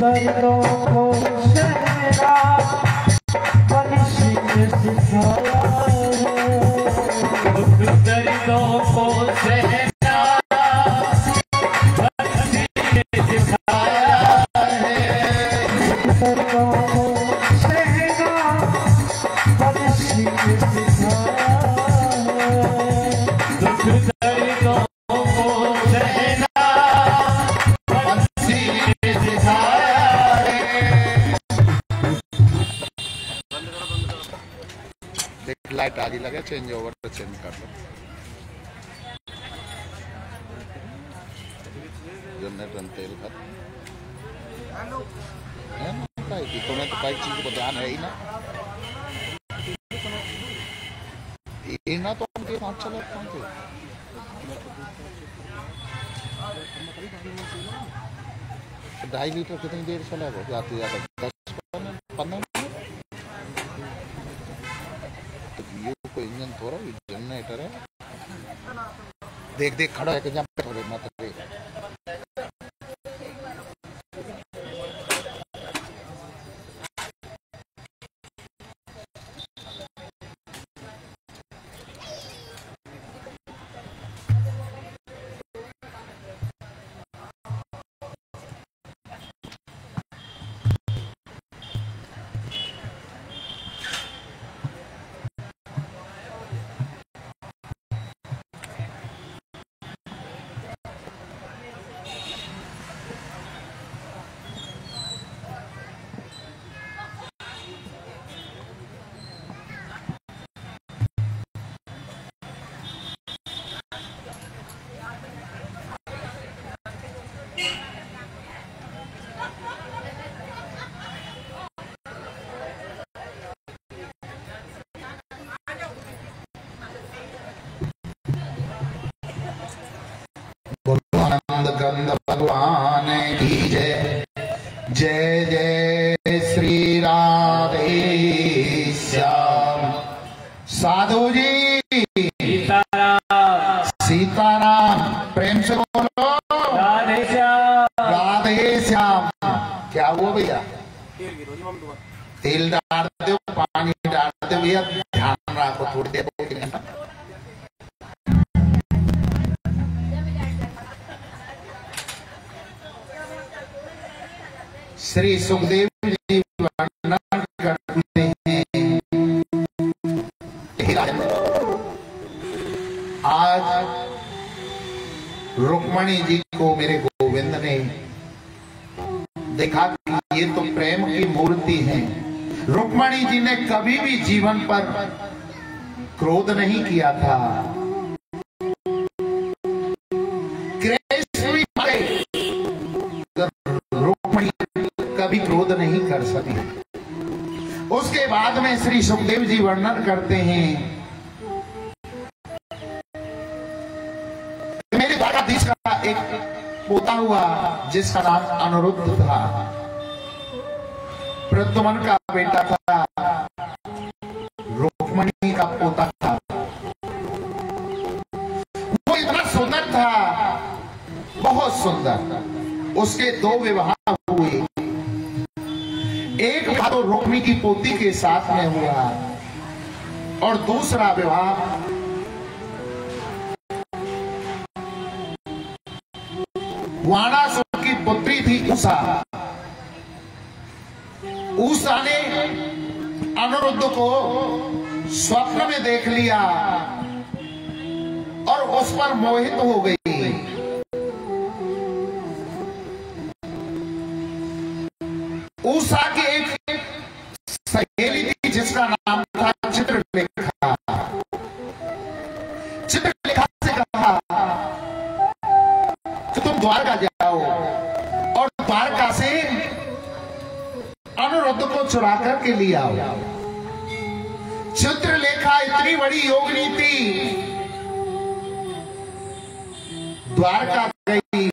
दर्दों को सहना बंसी ने सिखाया है। दर्दों को सहना बंसी ने सिखाया है। दर्दों को सहना बंसी ने सिखाया है। दर्दों को सहना बंसी ने सिखाया है। देख लाइट आगे लगे, चेंज ओवर तो चेंज कर लो। जनरेटर तेल खत्म है ना, तुम्हें तो कई चीज को ध्यान है ही ना। इना तो उनके साथ चले कौन थे 2.5 लीटर कितनी देर चलेगा जाते जाते 10-15 मिनट। तो ये कोई इंजन थोड़ा जनरेटर है। देख देख खड़ा है कि जहाँ पे थोड़े मत गंध भगवान की जय। जय जय श्री राधे श्याम। साधु जी सीताराम प्रेम से बोलो राधे श्याम। राधे श्याम। क्या हुआ भैया? तेल डाल दो, पानी डाल दो भैया, ध्यान रखो थोड़ी देर। श्री सुखदेव जी वर्णन करते हैं, आज रुक्मणी जी को मेरे गोविंद ने देखा कि ये तो प्रेम की मूर्ति है। रुक्मणी जी ने कभी भी जीवन पर क्रोध नहीं किया था। रुक्मणी कभी क्रोध नहीं कर सकी। उसके बाद में श्री सुखदेव जी वर्णन करते हैं, मेरे द्वारकाधीश का एक पोता हुआ जिसका नाम अनिरुद्ध था, प्रद्युम्न का बेटा था, रुक्मणी का पोता था। वो इतना सुंदर था, बहुत सुंदर। उसके 2 विवाह हुए। एक विवाह तो रुक्मिणी की पोती के साथ में हुआ और दूसरा विवाह वाणासुर की पुत्री थी उषा। उषा ने अनिरुद्ध को स्वप्न में देख लिया और उस पर मोहित हो गई। उषा की एक सहेली थी जिसका नाम था चित्रलेखा। चित्रलेखा से कहा कि तुम द्वारका जाओ और द्वारका से अनिरुद्ध को चुरा करके ले आओ। चित्रलेखा इतनी बड़ी योगिनी थी, द्वारका गई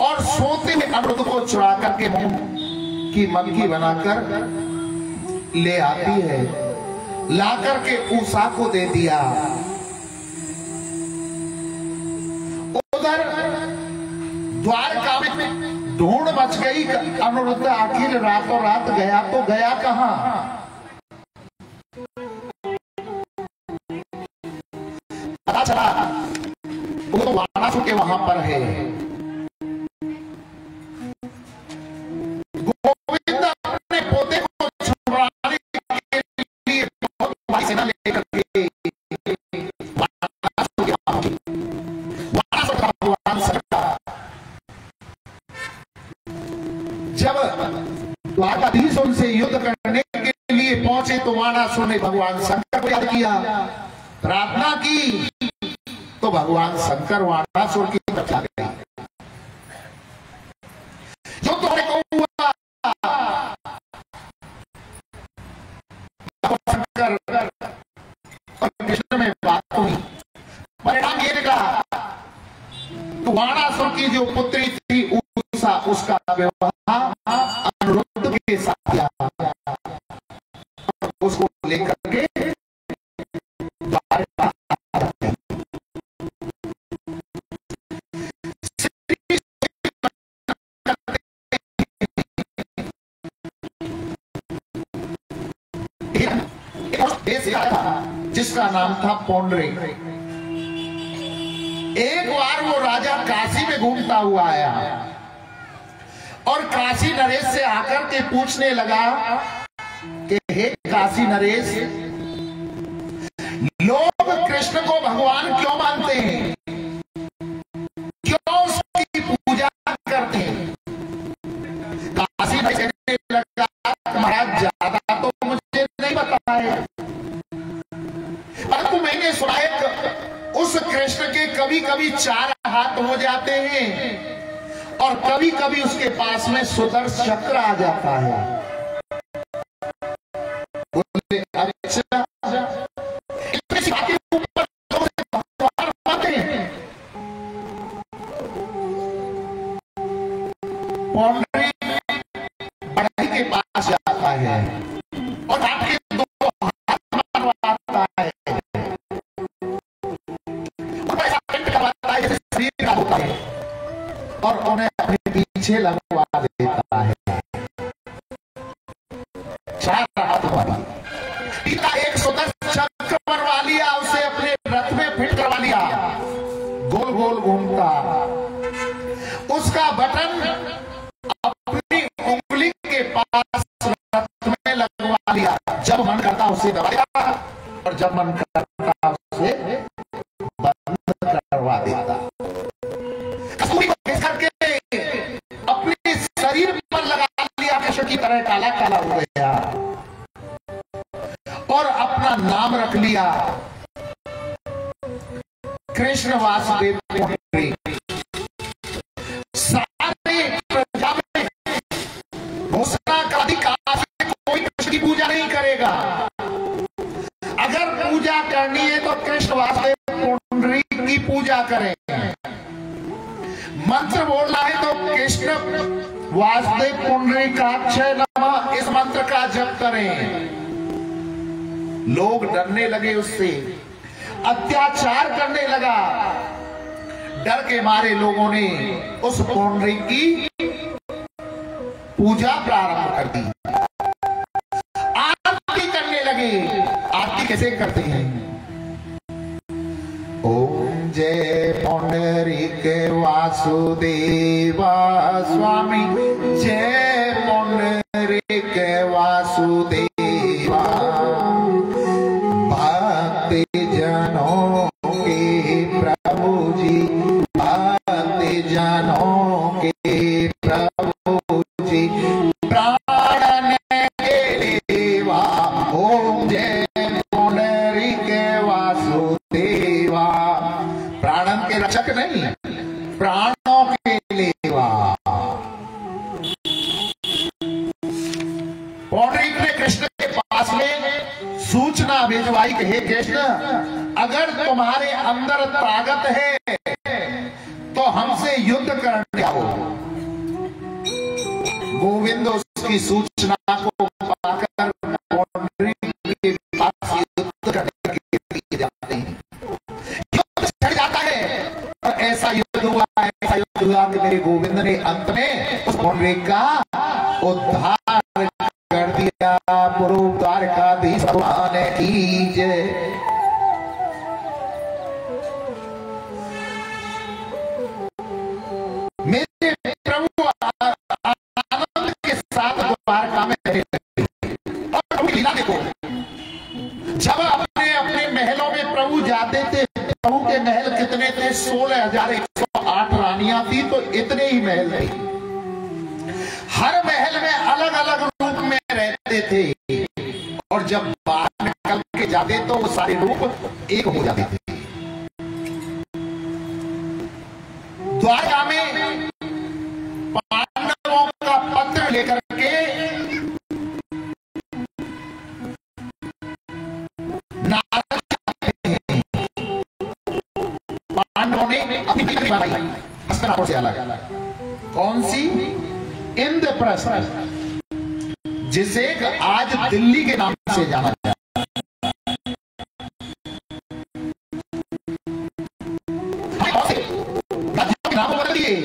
और सोते में अनिरुद्ध को चुरा करके मुंह की मक्खी बनाकर ले आती है, ला करके उषा को दे दिया। उधर द्वारका में ढूंढ मच गई। अनिरुद्ध आखिर रातों रात गया तो गया कहां? पता चला वो तो वाणासुर के वहां पर है। गोविंद अपने पोते को छुड़ाने के लिए बहुत बड़ी सेना लेकर के वाणासुर के वहां पहुंचे। वाणासुर का भगवान शंकर जब द्वारकाधीश उनसे युद्ध करने के लिए पहुंचे तो वाणासुर ने भगवान शंकर को याद किया, प्रार्थना की, तो भगवान शंकर वाणासुर की तरफ आ गए। जो तुम्हें हुआ शंकर वाणासुर की जो पुत्री थी उषा, उसका विवाह अनिरुद्ध के साथ किया। उसको लेकर के जिसका नाम था पौंडरिक। एक बार वो राजा काशी में घूमता हुआ आया और काशी नरेश से आकर के पूछने लगा कि हे काशी नरेश, लोग कृष्ण को भगवान क्यों मानते हैं, क्यों उसकी पूजा करते हैं? काशी नरेश कहने लगा, महाराज ज्यादा तो मुझे नहीं पता है, परंतु मैंने सुना है उस कृष्ण के कभी कभी 4 हाथ हो जाते हैं और कभी कभी उसके पास में सुदर्शन चक्र आ जाता है। बोले अच्छा, पौंडरिक बढ़ई के पास जाता है और आपके 2 हाथ मारवाता है शरीर का होता है और उन्हें अपने पीछे लगवा देता है। 4 हाथ वाली पिता एक सुदर्शन चक्र बनवा लिया, उसे अपने रथ में फिट करवा लिया, गोल गोल घूमता, उसका बटन अपनी उंगली के पास रथ में लगवा लिया, जब मन करता उसे दबाया और जब मन करता उसे बंद करवा देता। कसूरी को घिस करके अपने शरीर पर लगा लिया, कृष्ण की तरह काला काला हो गया और अपना नाम रख लिया कृष्ण वासुदेव। सारे प्रजा में घोषणा का अधिकार, कोई कृष्ण की पूजा नहीं करेगा। अगर पूजा करनी है तो कृष्ण वासुदेव पुंडरीक की पूजा करें। मंत्र बोलना है तो कृष्ण वासुदेव पुंडरीकाक्षाय नमः इस मंत्र का जप करें। लोग डरने लगे, उससे अत्याचार करने लगा। डर के मारे लोगों ने उस पुंडरीक की पूजा प्रारंभ कर दी, आरती करने लगे। आरती कैसे करते हैं? ओम जय पुंडरीक वासुदेवा स्वामी, जय पुंडरीक वासुदेवा, भक्ति जनों के प्रभु जी, भक्ति जनों के प्रभु जी, प्राण के देवा। ओम जय पुंडरीक वासुदेवा, प्राणन के रक्षक नहीं, प्राणों के लेवा। पुंडरीक ने कृष्ण के पास में सूचना भिजवाई कि हे कृष्ण, अगर तुम्हारे अंदर ताकत है तो हमसे युद्ध करने आओ। गोविंद उसकी सूचना को पाकर पुंडरीक के पास युद्ध करने के लिए जाते हैं। युद्ध छिड़ जाता है और ऐसा युद्ध हुआ कि मेरे गोविंद ने अंत में उस पुंडरीक का उद्धार कर दिया। पुरोद्धार का धीश भगवान की जय। मेरे प्रभु आनंद के साथ द्वारका में रहे और प्रभु लीला देखो, जब अपने अपने महलों में प्रभु जाते थे, प्रभु के महल कितने थे? 16,108 रानियां थी, तो इतने ही महल थे। हर महल में अलग अलग रूप में रहते थे और जब बाहर निकल के जाते तो वो सारे रूप एक हो जाते थे। द्वारका में पांडवों का पत्र लेकर के नारद पांडवों ने अपनी बनाई हस्तिनापुर से अलग। कौन सी? इंद्रप्रस्थ, जिसे आज दिल्ली के नाम से जाना जाता है। नाम बदलिए।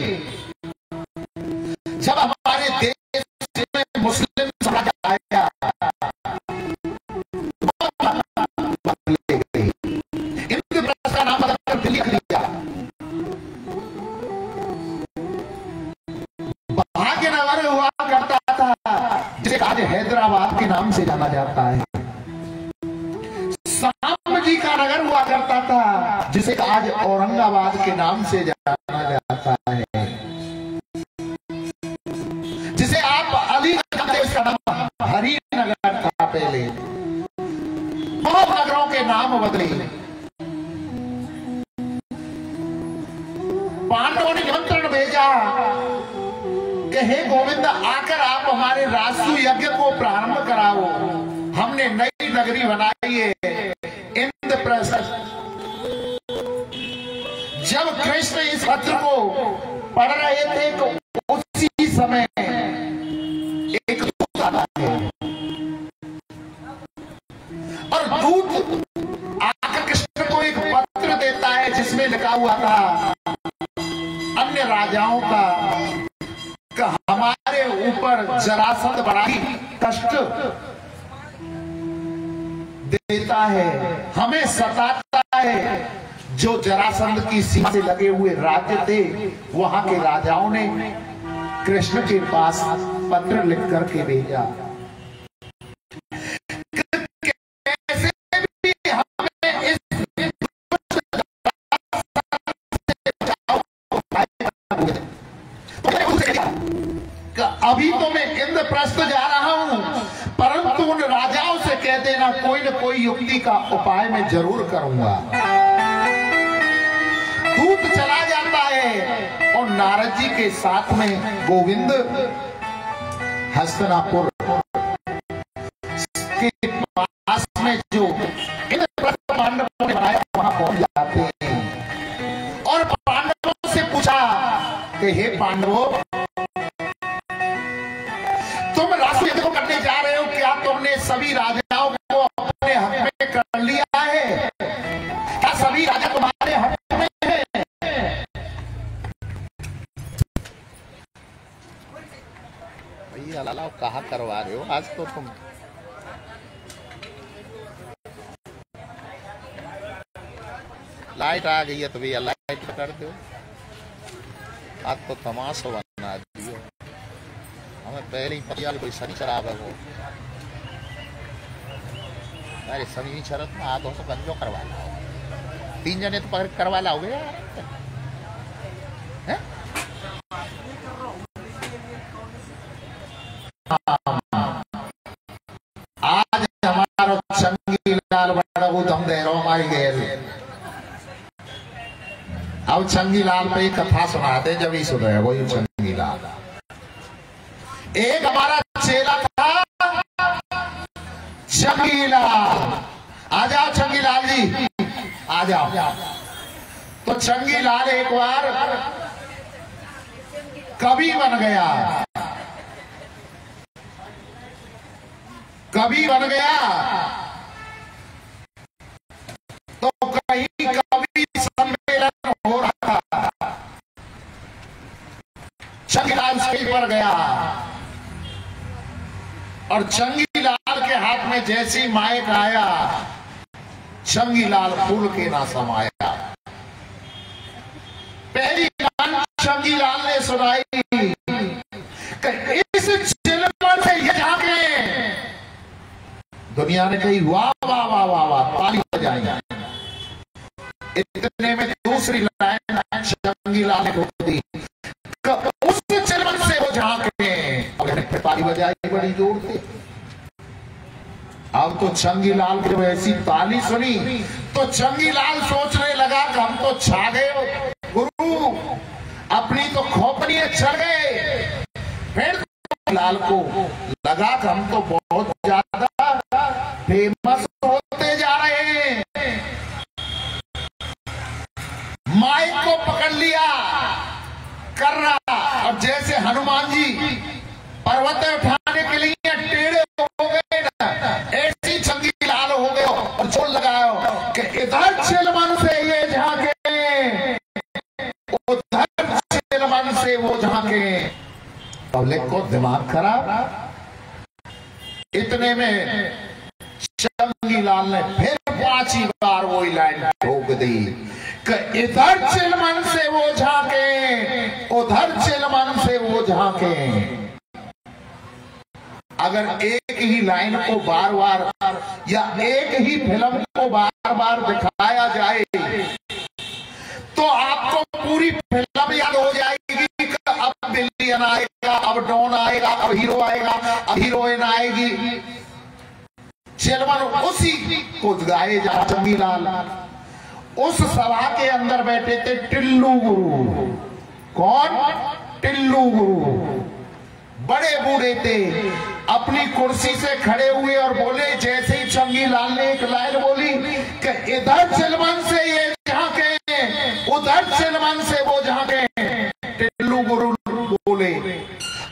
जब हमारे देश में मुस्लिम समाज आया, इंद्रप्रस्थ का नाम बदलकर दिल्ली कर दिया। भाग्यनगर हुआ करता था, जिसे आज हैदराबाद के नाम से जाना जाता है। शाम जी का नगर हुआ करता था, जिसे आज औरंगाबाद के नाम से जाना जाता है। जिसे आप अलीगढ़ जानते, इसका नाम हरिनगर था पहले। बहुत नगरों के नाम बदले। पांडवों ने निमंत्रण भेजा कि हे गोविंद, आकर आप हमारे राजसु यज्ञ को प्रारंभ कराओ। हमने नई नगरी बनाई है इंद्रप्रस्थ। जब कृष्ण इस पत्र को पढ़ रहे थे तो उसी समय एक दूत आता है और दूत आकर कृष्ण को एक पत्र देता है, जिसमें लिखा हुआ था अन्य राजाओं का कि हमारे ऊपर जरासंध बड़ा ही कष्ट देता है, हमें सताता है। जो जरासंध की सीमा से लगे हुए राज्य थे, वहां के राजाओं ने कृष्ण के पास पत्र लिख करके भेजा। कैसे भी हमें इस अभी तो मैं इंद्रप्रस्थ जा रहा हूं, परंतु उन राजाओं से कह देना कोई न कोई युक्ति का उपाय मैं जरूर करूंगा। दूत चला जाता है और नारद जी के साथ में गोविंद हस्तिनापुर के पास में जो इंद्रप्रस्थ पांडवों ने बनाया, वहां पहुंच जाते हैं और पांडवों से पूछा कि हे पांडवों, तुम राष्ट्र युद्ध को करने जा रहे हो, क्या तुमने सभी राजाओं को अपने हक में कर लिया है? क्या सभी राजा तुम्हारे हक में हैं? भैया लाला कहाँ करवा रहे हो आज तो तुम? लाइट आ गई है तो भैया लाइट कर दो। आज तो तमाशा बना दियो। हमें पहले ही पता कोई शनि शराब है वो। अरे शनि शरत में हाथों से बंदो करवा लाओ। 3 जने तो पकड़ करवा लाओगे यार। आज हमारा चंगी लाल बड़ा वो दम दे रहा हमारी गैर। अब चंगी लाल पे कथा सुनाते, जब ही सुन रहे वही चंगी लाल। एक हमारा चेला था चंगीलाल। आ जाओ चंगीलाल जी, आ जाओ। तो चंगीलाल एक बार कवि बन गया। कवि बन गया तो कहीं कवि सम्मेलन हो रहा था, चंगीलाल स्टेज पर गया और चंगीलाल के हाथ में जैसी माइक आया, चंगीलाल फूल के ना समाया। पहली लाइन चंगीलाल ने सुनाई, इस चिल्मन से ये झांके। दुनिया ने कही वाह वाह वाह वाह वाह, ताली बजाई। इतने में दूसरी लाइन चंगीलाल ने रोक दी, उस चिल्मन से वो झांके। ताली बजाई बड़ी जोर से। अब तो चंगीलाल की जब ऐसी ताली सुनी तो चंगीलाल सोचने लगा कि हम तो छा गए गुरु, अपनी तो खोपड़ी चढ़ गए। फिर लाल को लगा कि हम तो बहुत ज्यादा फेमस होते जा रहे हैं। माइक को पकड़ लिया इसको दिमाग खराब। इतने में चंगी लाल ने फिर 5 बार वही लाइन ठोक दी कि इधर चिलमन से वो झांके, उधर चिलमन से वो झांके। अगर एक ही लाइन को बार बार या एक ही फिल्म को बार बार दिखाया जाए तो आपको पूरी फिल्म याद हो जाएगी कि अब विलेन आएगा, अब डॉन आएगा, अब हीरो आएगा, अब हीरोइन आएगी। चिलमन उसी को गाए जा। चंगी लाल उस सभा के अंदर बैठे थे टिल्लू गुरु। कौन? टिल्लू गुरु। बड़े बूढ़े थे, अपनी कुर्सी से खड़े हुए और बोले, जैसे ही चंगी लाल ने एक लाइन बोली कि इधर चिलमन से ये झांके, उधर चिलमन से वो झांके, टिल्लू गुरु बोले,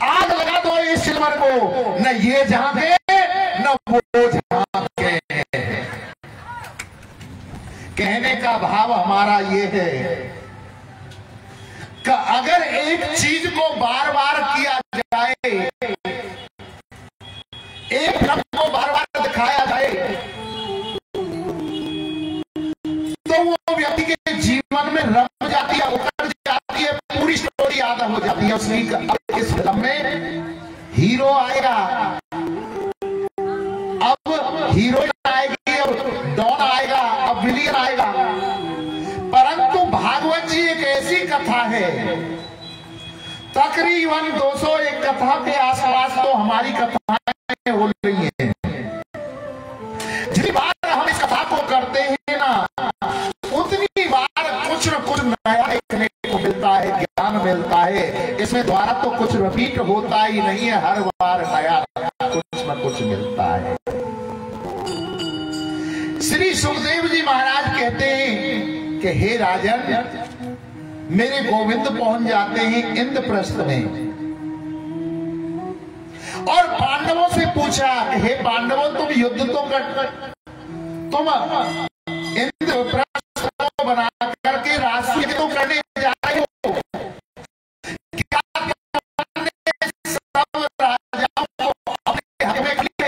आग लगा दो इस चिलमन को, न ये झांके न वो झांके। कहने का भाव हमारा ये है कि अगर एक चीज को बार बार किया जाए, एक फिल्म को बार बार दिखाया जाए, तो वो व्यक्ति के जीवन में रम जाती है, उतर जाती है, पूरी स्टोरी याद हो जाती है उसकी। इस फिल्म में हीरो आएगा, अब हीरोइन आएगी, अब डॉन आएगा, अब विलेन आएगा। परंतु भागवत जी एक ऐसी कथा है, तकरीबन 201 कथा के आसपास तो हमारी कथाएं हो रही हैं। जितनी बार हम इस कथा को करते हैं ना, उतनी बार कुछ न कुछ नया देखने को मिलता है, ज्ञान मिलता है। इसमें द्वारा तो कुछ रिपीट होता ही नहीं है, हर बार नया कुछ न कुछ मिलता है। श्री सुखदेव जी महाराज कहते हैं कि हे राजन, मेरे गोविंद पहुंच जाते हैं इंद्रप्रस्थ में और पांडवों से पूछा कि हे पांडवों, तुम युद्ध तो कर, तुम इंद्रप्रस्थ को बना करके राष्ट्र तो करने जा रहे हो, क्या तुमने सब राजाओं को अपने हक में किया?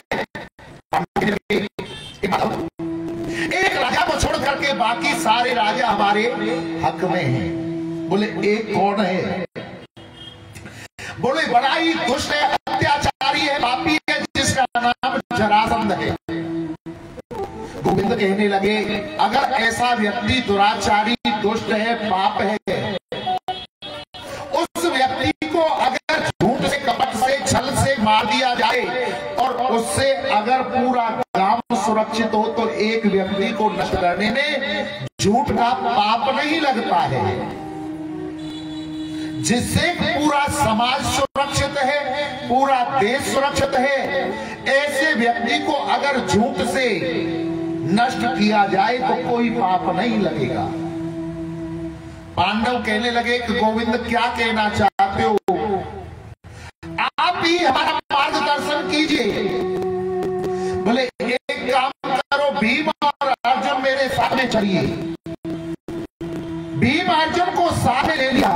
एक राजा को छोड़ करके बाकी सारे राजा हमारे हक में हैं। बोले एक कौन है? बोले बड़ा ही दुष्ट है, अत्याचारी है, पापी है, जिसका नाम जरासंध है। गोविंद कहने लगे, अगर ऐसा व्यक्ति दुराचारी, दुष्ट है, पाप है, उस व्यक्ति को अगर झूठ से, कपट से, छल से मार दिया जाए और उससे अगर पूरा गांव सुरक्षित हो तो एक व्यक्ति को नष्ट करने में झूठ का पाप नहीं लगता है। जिससे पूरा समाज सुरक्षित है, पूरा देश सुरक्षित है, ऐसे व्यक्ति को अगर झूठ से नष्ट किया जाए तो कोई पाप नहीं लगेगा। पांडव कहने लगे कि गोविंद क्या कहना चाहते हो, आप ही हमारा मार्गदर्शन कीजिए। बोले एक काम करो, भीम और अर्जुन मेरे साथ में चलिए। भीम अर्जुन को साथ में ले लिया,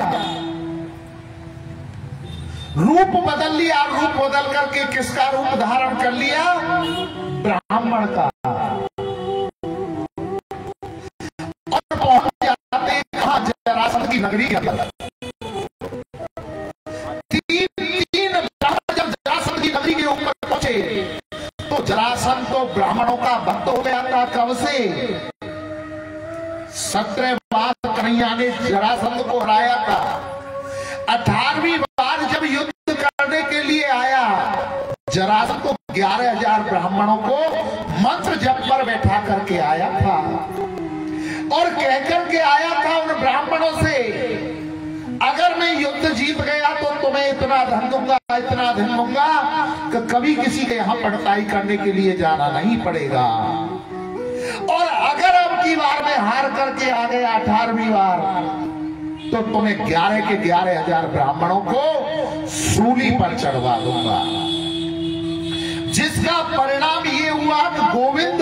रूप बदल लिया, रूप बदल करके किसका रूप धारण कर लिया? ब्राह्मण का। और पहुंच जाते कहां? जरासंध की नगरी के अंदर। तीन जब जरासंध की नगरी के ऊपर पहुंचे तो जरासंध तो ब्राह्मणों का भक्त हो गया था कब से? 17 बार कन्हैया ने जरासंध को हराया था। 18वीं बार जब युद्ध करने के लिए आया, जरासंध तो 11,000 ब्राह्मणों को मंत्र जप पर बैठा करके आया था और कहकर के आया था उन ब्राह्मणों से, अगर मैं युद्ध जीत गया तो तुम्हें इतना धन दूंगा, इतना धन दूंगा कि कभी किसी के यहां पढ़ताई करने के लिए जाना नहीं पड़ेगा। और अगर अब की बार में हार करके आ गया 18वीं बार, तो तुम्हें 11 के 11,000 ब्राह्मणों को सूली पर चढ़वा दूंगा। जिसका परिणाम ये हुआ कि गोविंद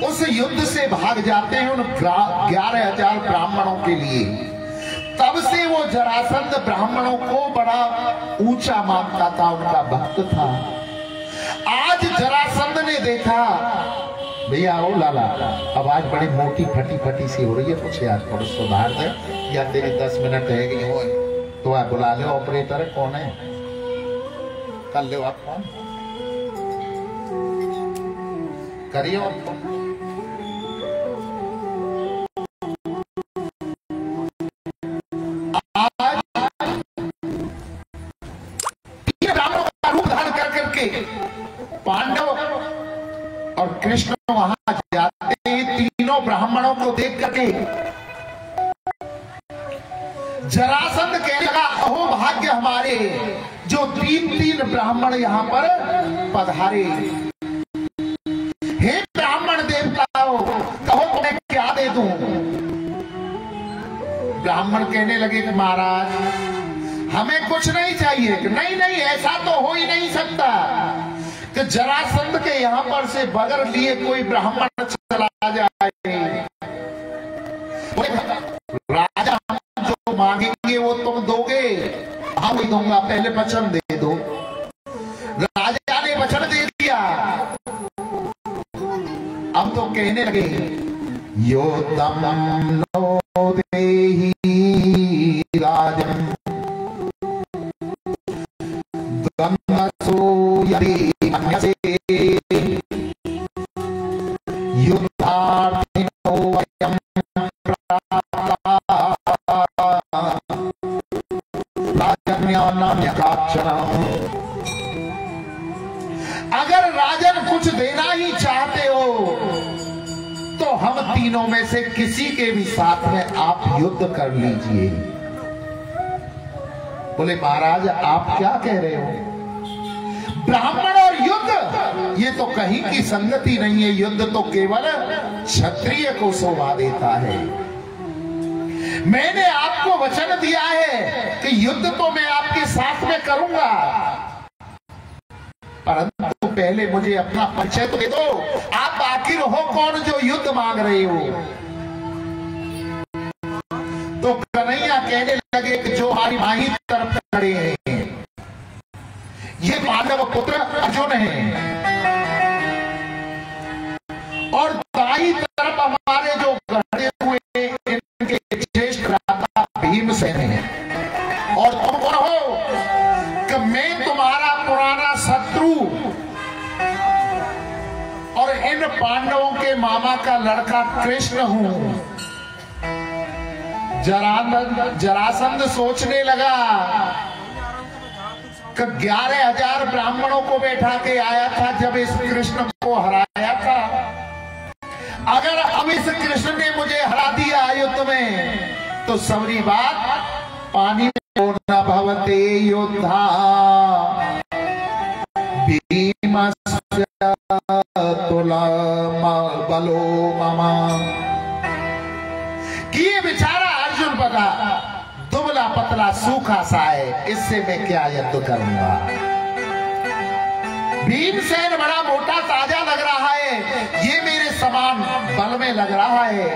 उस युद्ध से भाग जाते हैं उन 11,000 ब्राह्मणों के लिए। तब से वो जरासंध ब्राह्मणों को बड़ा ऊंचा मानता था, उनका भक्त था। आज जरासंध ने देखा, भैया ओ लाला आवाज बड़ी मोटी फटी फटी सी हो रही है, कुछ यार थोड़ा सुधार दे, या तेरी 10 मिनट रह गई हो तो आप बुला लो ऑपरेटर। कौन है? कर लो आप फोन, करिए आप। पांडव और कृष्ण वहां जाते हैं, तीनों ब्राह्मणों को देख करके जरासंध कहने लगा, अहो भाग्य हमारे जो 3 ब्राह्मण यहाँ पर पधारे। हे ब्राह्मण देवताओं, कहो तुम्हें क्या दे दूं? ब्राह्मण कहने लगे कि महाराज हमें कुछ नहीं चाहिए। नहीं नहीं, ऐसा तो हो ही नहीं सकता कि जरासंध के यहाँ पर से बगैर लिए कोई ब्राह्मण चला जाए। राजा हम जो मांगेंगे वो तुम दोगे? हाँ वही दूंगा, पहले वचन दे दो। राजा ने वचन दे दिया। अब तो कहने लगे, यो तम नो देहि राजन यदि मन्यसे युद्धार्थिनो वयं प्राप्ता राजन्यानां यथाक्षणम्। अगर राजन कुछ देना ही चाहते हो तो हम तीनों में से किसी के भी साथ में आप युद्ध कर लीजिए। बोले महाराज आप क्या कह रहे हो? ब्राह्मण और युद्ध ये तो कहीं की संगति नहीं है। युद्ध तो केवल क्षत्रिय को शोभा देता है। मैंने आपको वचन दिया है कि युद्ध तो मैं आपके साथ में करूंगा, परंतु पहले मुझे अपना परिचय तो दे दो। आप आखिर हो कौन जो युद्ध मांग रहे हो? तो कन्हैया कहने लगे कि जो हमारी माही तरफ खड़े हैं, ये पांडव पुत्र अर्जुन है, और दाई तरफ हमारे जो खड़े हुए इनके ज्येष्ठ भ्राता भीमसेन है। और तुम कौन हो? कि मैं तुम्हारा पुराना शत्रु और इन पांडवों के मामा का लड़का कृष्ण हूं। जरासंध सोचने लगा कि 11,000 ब्राह्मणों को बैठा के आया था जब इस कृष्ण को हराया था। अगर अब इस कृष्ण ने मुझे हरा दिया युद्ध में तो सबरी बात पानी में न भवते योद्धा भीमस्य तुलम बलो ममा। कि ये बेचारा अर्जुन बता दुबला पतला सूखा सा है, इससे मैं क्या युद्ध करूंगा? भीमसेन बड़ा मोटा ताजा लग रहा है, ये मेरे समान बल में लग रहा है,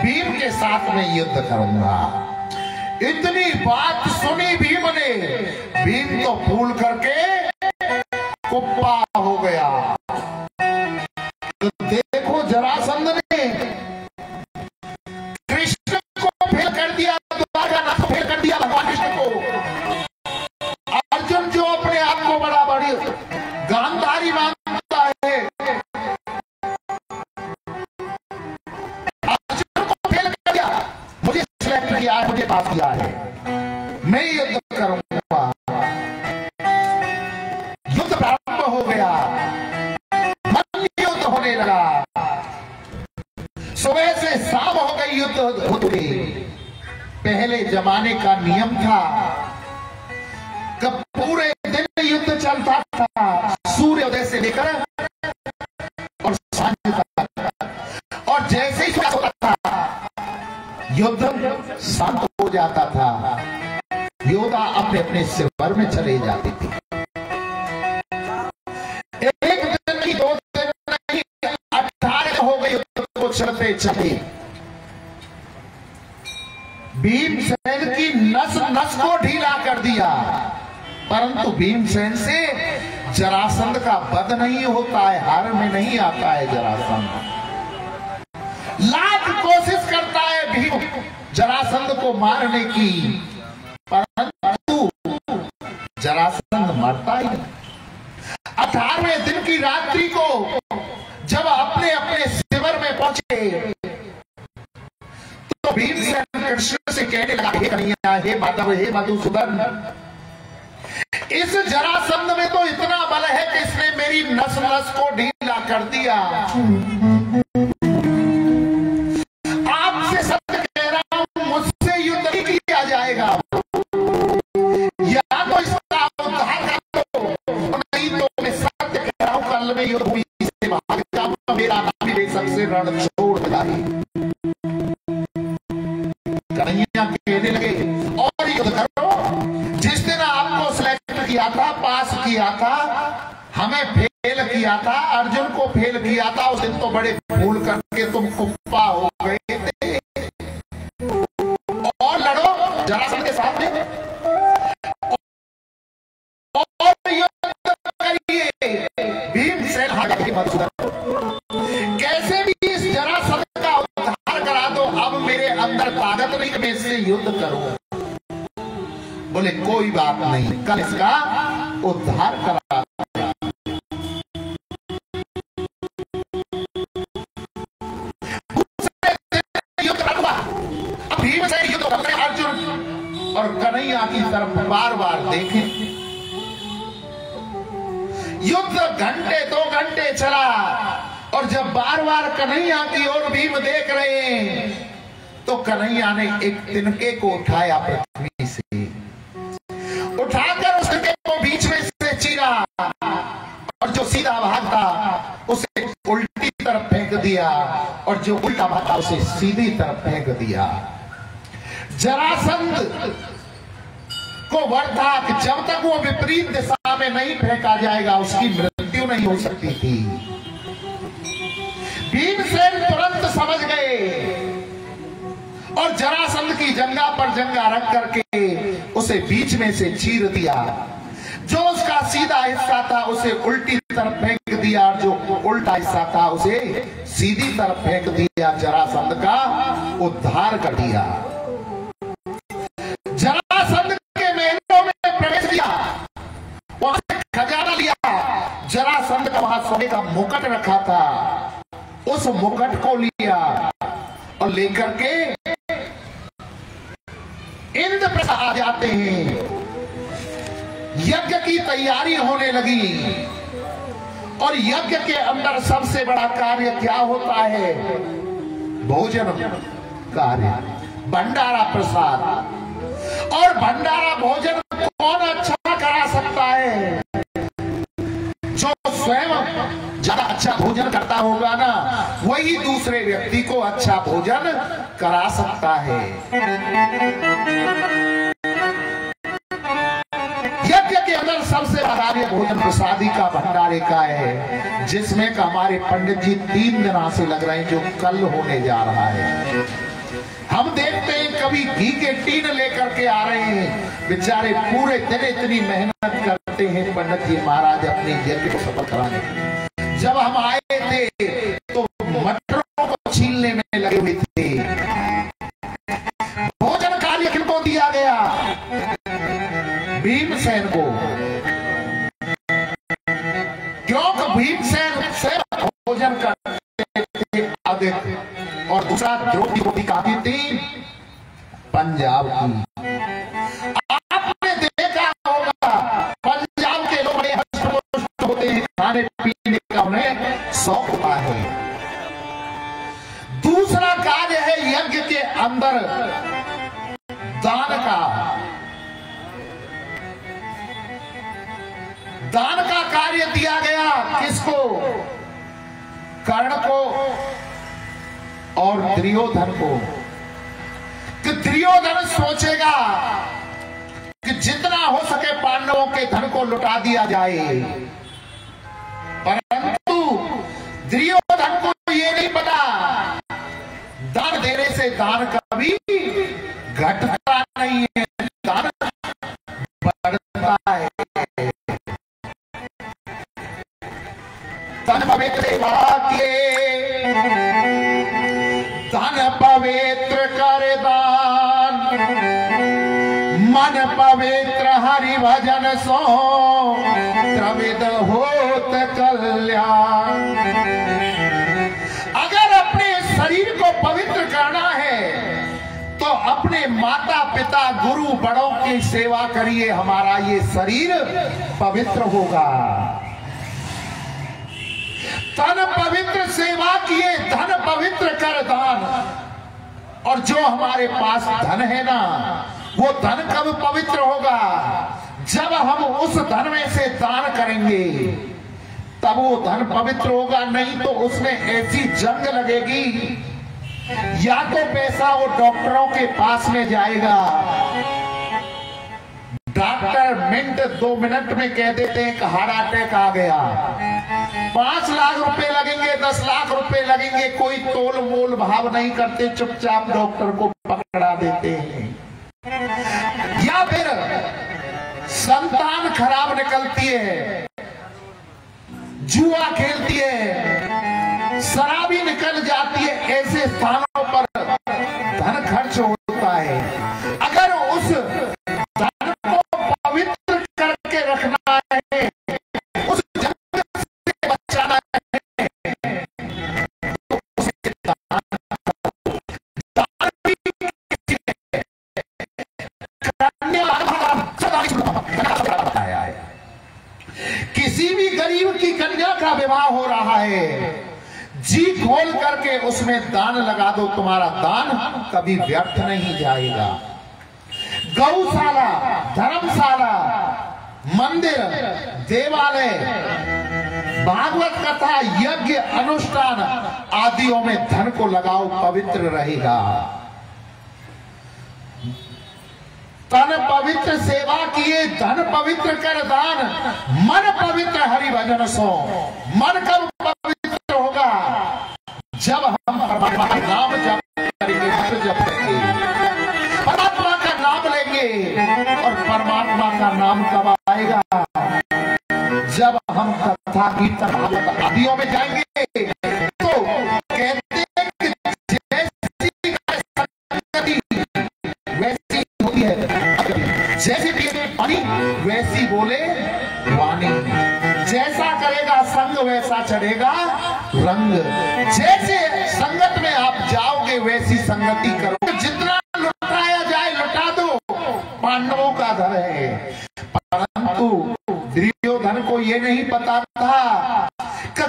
भीम के साथ में युद्ध करूंगा। इतनी बात सुनी भीम ने, भीम तो फूल करके कुप्पा हो गया। तो देखो जरासंध ने कृष्ण को फेल कर दिया, द्वारका नाथ को फेल कर दिया, भगवान कृष्ण को। अर्जुन जो अपने आप को बड़ा बड़ी गांधारी मानता है, अर्जुन को फेल कर दिया। मुझे सिलेक्ट किया है, मुझे पास किया है, मैं युद्ध करूंगा। युद्ध प्रारंभ हो गया, मन युद्ध होने लगा। सुबह से शाम हो गई, युद्ध होते। पहले जमाने का नियम था कि पूरे दिन युद्ध चलता था, सूर्योदय से लेकर और सांझ तक। और जैसे ही होता था युद्ध शांत हो जाता था, योद्धा अपने अपने शिविर में चले जाते थे। एक दिन की 2 दिन नहीं, 18 हो गए युद्ध को चलते चले। भीमसेन की नस नस को ढीला कर दिया, परंतु भीमसेन से जरासंध का वध नहीं होता है, हार में नहीं आता है जरासंध। लाख कोशिश करता है भीम जरासंध को मारने की, परंतु जरासंध मरता ही नहीं। 18वें दिन की रात्रि को जब अपने अपने शिविर में पहुंचे तो भीमसेन कृष्ण से कहने लगा, हे कन्हैया, हे माधव, हे मधुसूदन, इस जरासंध में तो इतना बल है कि इसने मेरी नस नस को ढीला कर दिया। आपसे सत्य कह रहा हूं, मुझसे युद्ध नहीं किया जाएगा, या तो इसका उद्धार कर दो, नहीं तो मैं सत्य कह रहा हूं, कल में युद्ध भूमि से भाग जाऊंगा, मेरा नाम बेशक से रण छोड़ दिलाए। कन्हैया कहने लगे, और युद्ध करो, जिस दिन आपको सिलेक्ट किया था, पास किया था, हमें फेल किया था, अर्जुन को फेल किया था, उस दिन तो बड़े फूल करके तुम कुप्पा हो गए थे, और लड़ो जरासंध के साथ में, और युद्ध करिए। भीमसेन कैसे भी इस जरासंध का उद्धार करा दो, अब मेरे अंदर ताकत नहीं कि मैं इससे युद्ध करूं। बोले कोई बात नहीं, कल इसका उद्धार करा। भीमसेन युद्ध करते अर्जुन और कन्हैया की तरफ बार बार देखे। युद्ध घंटे 2 घंटे चला, और जब बार बार कन्हैया की ओर भीम देख रहे हैं तो कन्हैया ने एक तिनके को उठाया, पृथ्वी से उठाकर उस तिनके को बीच में से चीरा, और जो सीधा भागता उसे उल्टी तरफ फेंक दिया, और जो उल्टा भागता उसे सीधी तरफ फेंक दिया। जरासंध को वर्ण था कि जब तक वो विपरीत दिशा में नहीं फेंका जाएगा उसकी मृत्यु नहीं हो सकती थी। भीमसेन तुरंत समझ गए और जरासंध की जंगा पर जंगा रख करके उसे बीच में से चीर दिया। जो उसका सीधा हिस्सा था उसे उल्टी तरफ फेंक दिया, और जो उल्टा हिस्सा था उसे सीधी तरफ फेंक दिया। जरासंध का उद्धार कर दिया। जरासंध के महलों में प्रवेश किया, वहां से खजाना लिया। जरासंध का वहां सोने का मुकुट रखा था, उस मुकुट को लिया और लेकर के इंद्रप्रस्थ आ जाते हैं। यज्ञ की तैयारी होने लगी, और यज्ञ के अंदर सबसे बड़ा कार्य क्या होता है? भोजन कार्य, भंडारा प्रसाद। और भंडारा भोजन कौन अच्छा करा सकता है? जो स्वयं ज्यादा अच्छा भोजन करता होगा ना, वही दूसरे व्यक्ति को अच्छा भोजन करा सकता है। यज्ञ के अंदर सबसे कार्य भोजन प्रसादी का, भंडारे का है, जिसमें का हमारे पंडित जी 3 दिन से लग रहे हैं, जो कल होने जा रहा है। हम देखते हैं कभी घी के टीन लेकर के आ रहे हैं, बेचारे पूरे दिन इतनी मेहनत करते हैं पंडित जी महाराज अपने यज्ञ को सफल कराने। जब हम आए थे तो मटरों को छीलने में लगे हुए थे। भोजन कार्य किनको दिया गया? भीमसेन को। क्योंकि भीमसेन से भोजन करते थे अधिक, और दूसरा द्रौपदी रोटी खाती थी पंजाब की। आपने देखा होगा पंजाब के लोग बड़े हष्ट-पुष्ट होते हैं, खाने पीने का उन्हें शौक होता है। दूसरा कार्य है यज्ञ के अंदर दान का। दान का कार्य दिया गया किसको? कर्ण को और दुर्योधन को। कि दुर्योधन सोचेगा कि जितना हो सके पांडवों के धन को लुटा दिया जाए, परंतु दुर्योधन को ये नहीं पता दान देने से दान कभी घटता नहीं है, धन बढ़ता है। धन पवित्र वाक्य, धन पवित्र कर दान, मन पवित्र हरि भजन सो त्रिविध होत कल्याण। अगर अपने शरीर को पवित्र करना है तो अपने माता पिता गुरु बड़ों की सेवा करिए, हमारा ये शरीर पवित्र होगा। तन पवित्र सेवा किए, धन पवित्र कर दान। और जो हमारे पास धन है ना, वो धन कब पवित्र होगा? जब हम उस धन में से दान करेंगे तब वो धन पवित्र होगा। नहीं तो उसमें ऐसी जंग लगेगी, या तो पैसा वो डॉक्टरों के पास में जाएगा, डॉक्टर मिनट 2 मिनट में कह देते हैं कि हार्ट अटैक आ गया, 5 लाख रुपए लगेंगे, 10 लाख रुपए लगेंगे, कोई तोल मोल भाव नहीं करते, चुपचाप डॉक्टर को पकड़ा देते हैं। या फिर संतान खराब निकलती है, जुआ खेलती है, शराबी निकल जाती है, ऐसे स्थानों पर धन खर्च होता है। अगर उस धन को पवित्र करके रखना है, उस जंग से बचाना है, तो उसे दान भी करने वाला है। किसी भी गरीब की कन्या का विवाह हो रहा है, जी खोल करके उसमें दान लगा दो, तुम्हारा दान कभी व्यर्थ नहीं जाएगा। गौशाला, धर्मशाला, मंदिर, देवालय, भागवत कथा, यज्ञ, अनुष्ठान आदियों में धन को लगाओ, पवित्र रहेगा। तन पवित्र सेवा किए, धन पवित्र कर दान, मन पवित्र हरि भजन सो। मन कब पवित्र होगा? जब हम परमात्मा का नाम जप करेंगे, परमात्मा का नाम लेंगे। और परमात्मा का नाम कब आएगा? जब हम कथा कीर्तन भागवत आदियों में जाएंगे। तो कहते हैं कि जैसी संगति वैसी होती है, जैसी पिए पानी वैसी बोले वाणी, जैसा करेगा संग वैसा चढ़ेगा रंग। जैसे संगत में आप जाओगे वैसी संगति करो। जितना लुटाया जाए लुटा दो, पांडवों का धन है। परंतु दुर्योधन को ये नहीं पता था कि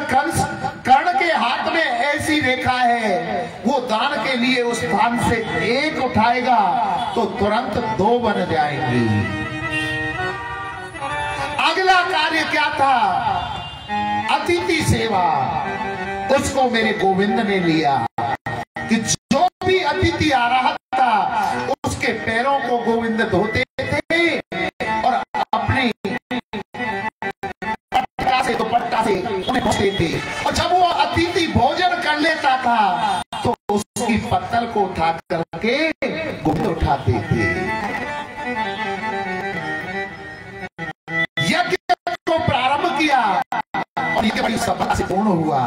कर्ण के हाथ में ऐसी रेखा है, वो दान के लिए उस स्थान से एक उठाएगा तो तुरंत 2 बन जाएंगी। अगला कार्य क्या था? अतिथि सेवा। उसको मेरे गोविंद ने लिया कि जो भी अतिथि आ रहा था उसके पैरों को गोविंद धोते थे और अपने दुपट्टा से उन्हें धोते थे। और जब वो अतिथि भोजन कर लेता था तो उसकी पत्तल को उठा करके गोविंद उठाते थे। यज्ञ को प्रारंभ किया और ये बड़ी सफलता से पूर्ण हुआ।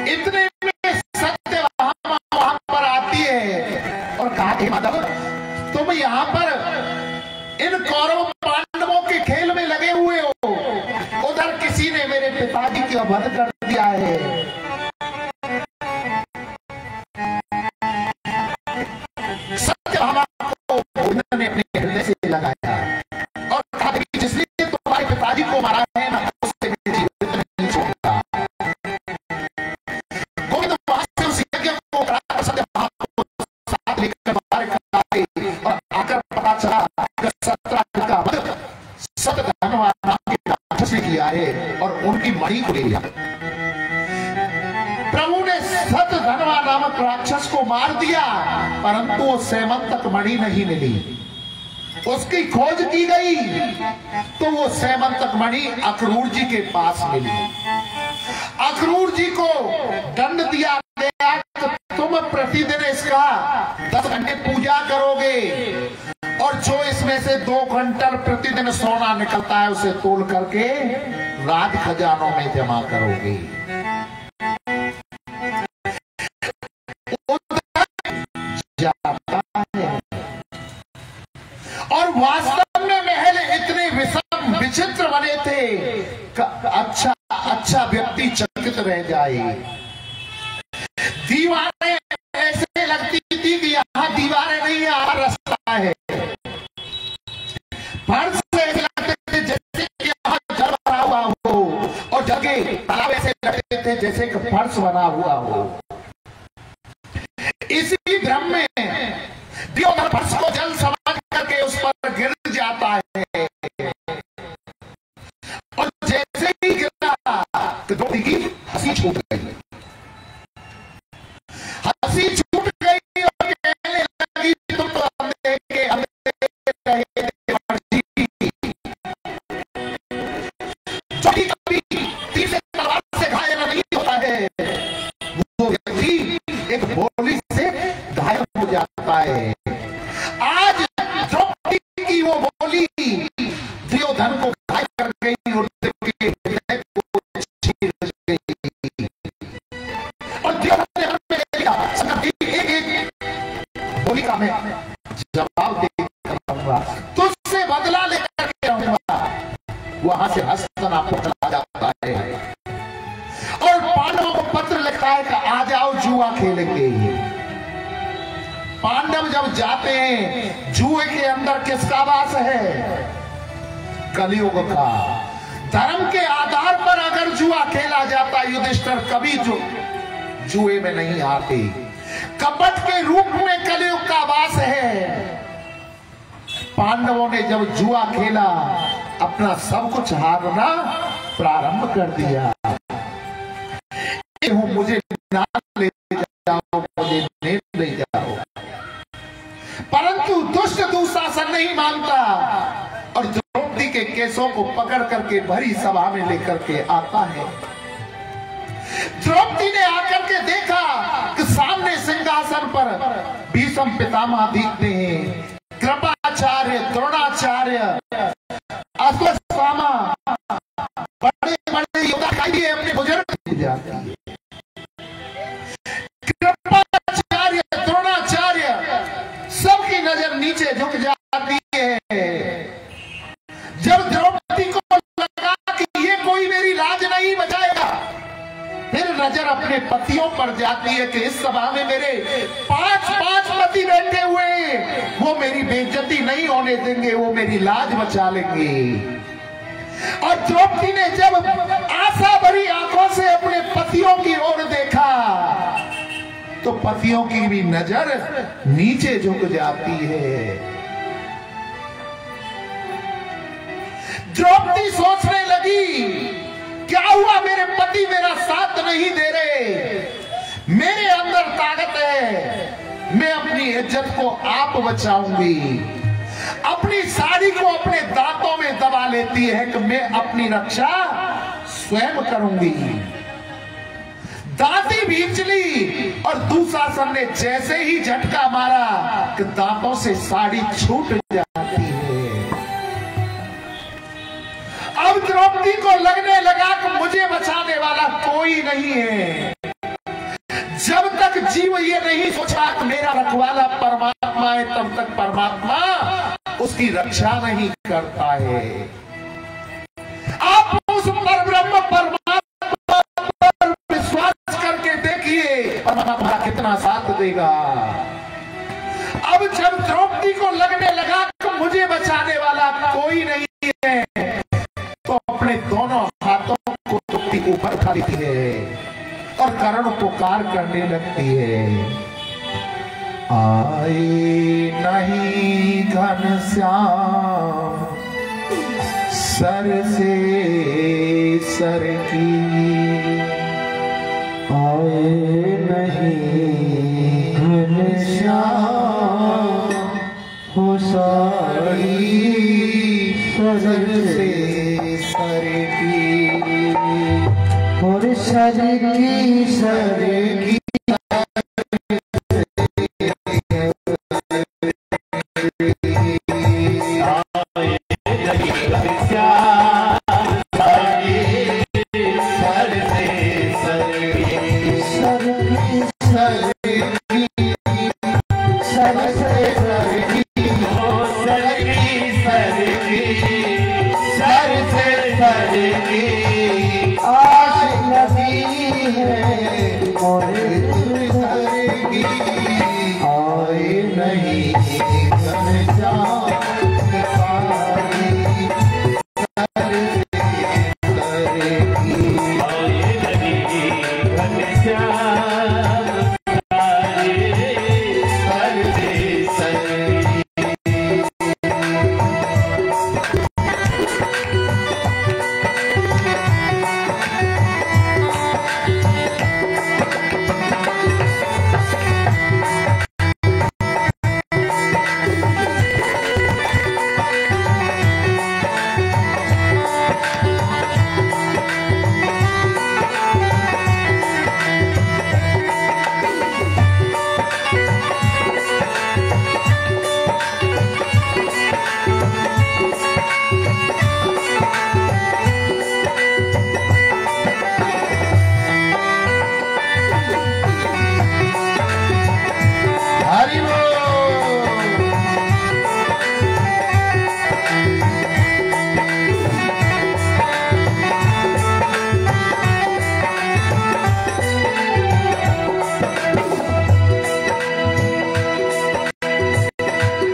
इतने में सत्य वहां पर आती है और कहा कि माधव, तुम यहाँ पर इन कौरव पांडवों के खेल में लगे हुए हो, उधर किसी ने मेरे पिताजी का वध कर दिया है। सत्यभामा को गोविंद ने अपने हृदय से लगाया और कहा कि जिसने तुम्हारे पिताजी को मारा है ना, उससे मैं जीवित नहीं छोड़ता। गोविंद वहां से उस यज्ञ को सत्यभामा को साथ लेकर बाहर आए और आकर पता चला कि सत्यभामा का वध सत्यधनवा नाम के राक्षस ने किया है और उनकी मणि को ले लिया। प्रभु ने सत्यधनवा नामक राक्षस को मार दिया, परंतु वो सेमंतक मणि नहीं मिली। उसकी खोज की गई तो वो सेमंतक मणि अक्रूर जी के पास मिली। अक्रूर जी को दंड दिया गया कि तुम प्रतिदिन इसका 10 घंटे पूजा और जो इसमें से 2 क्विंटल प्रतिदिन सोना निकलता है उसे तोल करके राज खजानों में जमा करोगे। जाता है। और वास्तव में महल इतने विषम विचित्र बने थे, अच्छा व्यक्ति चकित रह जाए। दीवारें ऐसे लगती थी कि यहाँ दीवारें नहीं, यहाँ रास्ता है। फर्श ऐसे लगते थे जैसे कि यहाँ जल भरा हुआ हो, और जगह तालाब ऐसे लगते थे जैसे कि फर्श बना हुआ हो। इसी भ्रम में दुर्योधन फर्श को जल समझ करके उस पर गिर जाता है, और जैसे ही गिरा तो द्रौपदी की हंसी छूट गई। हंसी छूट गई और कहने लगी, तुम तो अंधे के अंधे रहे थे, जो कभी तीर से तलवार से घायल नहीं होता है, वो व्यक्ति एक गोली से घायल हो जाता है। आज द्रौपदी की वो गोली दुर्योधन को घायल कर गई और उसके हृदय को चीर गई। और दुर्योधन ने हमें ले लिया, एक गोली का मैं जवाब देगा, तुझसे बदला लेकर के रहूंगा। वहां से हस्तिनापुर चला जाता है और पांडवों को पत्र लिखता है कि आ जाओ जुआ खेलेंगे। पांडव जब जाते हैं, जुए के अंदर किसका वास है? कलियुग का। धर्म के आधार पर अगर जुआ खेला जाता, युधिष्ठिर कभी जुए में नहीं आते। कपट के रूप में कलियुग का वास है। पांडवों ने जब जुआ खेला, अपना सब कुछ हारना प्रारंभ कर दिया। मुझे ना ले जाओ, मुझे ले जाओ। परंतु दुष्ट दुशासन नहीं मानता और द्रौपदी के केसों को पकड़ करके भरी सभा में लेकर के आता है। द्रौपदी ने आकर के देखा कि सामने सिंहासन पर भीष्म पितामह दिखते हैं, कृपाचार्य, द्रोणाचार्य, अश्वत्थामा, बड़े बड़े योद्धा दिखाई अपने बुजुर्ग जाती है। कृपाचार्य, द्रोणाचार्य, सबकी नजर नीचे झुक जाती है। जब द्रौपदी को लगा कि ये कोई मेरी लाज नहीं बचाएगा, फिर नजर अपने पतियों पर जाती है कि इस सभा में मेरे 5 पति बैठे हुए हैं, वो मेरी बेइज्जती नहीं होने देंगे, वो मेरी लाज बचा लेंगे। और द्रौपदी ने जब आशा भरी आंखों से अपने पतियों की ओर देखा, तो पतियों की भी नजर नीचे झुक जाती है। द्रौपदी सोचने लगी, क्या हुआ, मेरे पति मेरा साथ नहीं दे रहे, मेरे अंदर ताकत है, मैं अपनी इज्जत को आप बचाऊंगी। अपनी साड़ी को अपने दांतों में दबा लेती है कि मैं अपनी रक्षा स्वयं करूंगी। दांती भींच ली और दुशासन ने जैसे ही झटका मारा कि दांतों से साड़ी छूट जाती है। अब द्रौपदी को लगने लगा कि मुझे बचाने वाला कोई नहीं है। जब तक जीव ये नहीं सोचा कि मेरा रखवाला परमात्मा है, तब तक परमात्मा उसकी रक्षा नहीं करता है। आप उस परब्रह्म परमात्मा पर विश्वास करके देखिए, परमात्मा कितना साथ देगा। अब जब द्रौपदी को लगने लगा कि मुझे बचाने वाला कोई नहीं है, तो अपने दोनों हाथों को द्रौपदी के ऊपर उठा लेती है और करुण पुकार करने लगती है। आए नहीं घनश्याम सर से सर की, आए नहीं घनश्याम हो साड़ी सर से सर की, और सर की सर की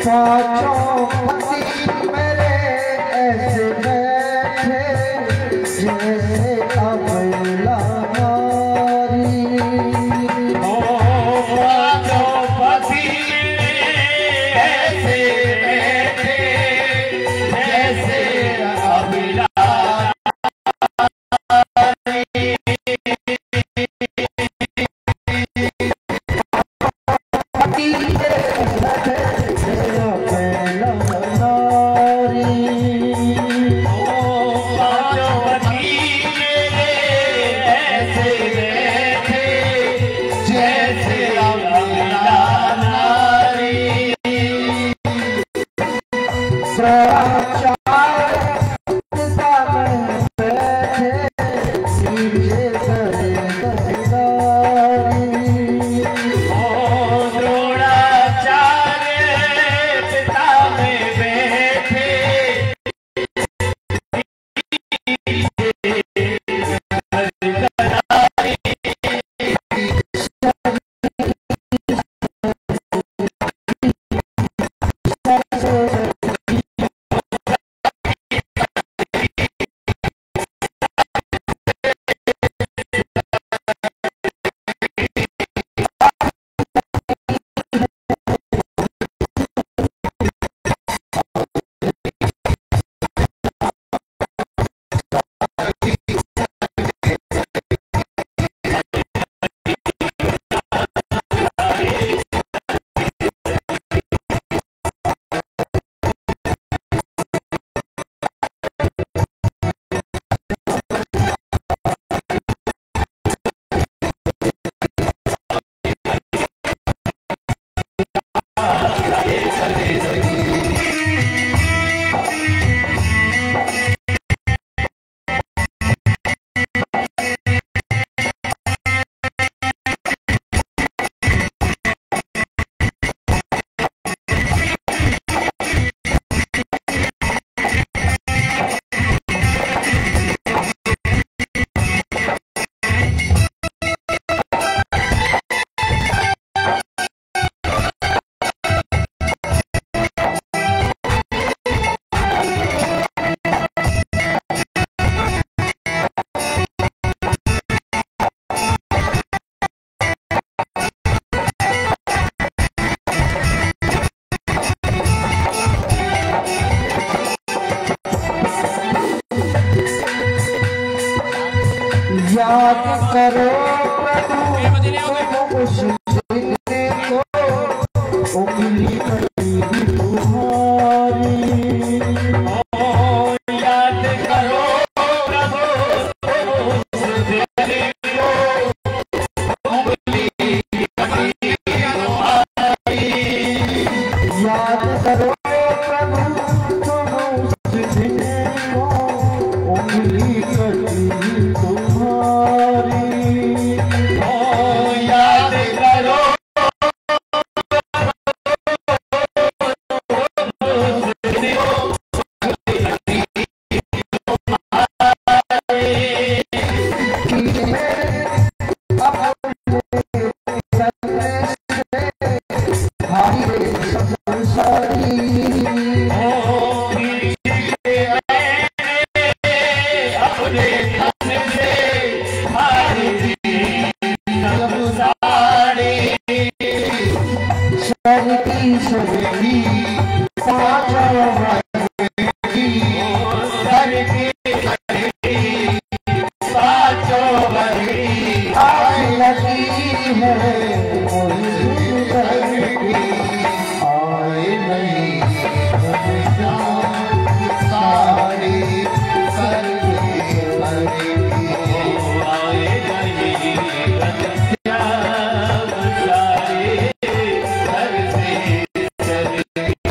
पांचों पति मेरे ऐसे बैठे जैसे अबला नारी। ओ पांचों पति ऐसे बैठे जैसे अबला याद करो प्रभु उस दिन को उंगली कटी तुम्हारी। याद करो प्रभु उस दिन को उंगली कटी तुम्हारी। याद करो प्रभु उस दिन को उंगली कटी तुम्हारी। याद करो सर की सवेरी पाँचों वर्ग की सर की सवेरी पाँचों वर्ग की आग लगी है कोई घर की आए नहीं सारे सर के भरे आए नहीं घनश्याम सारे सर से चले आए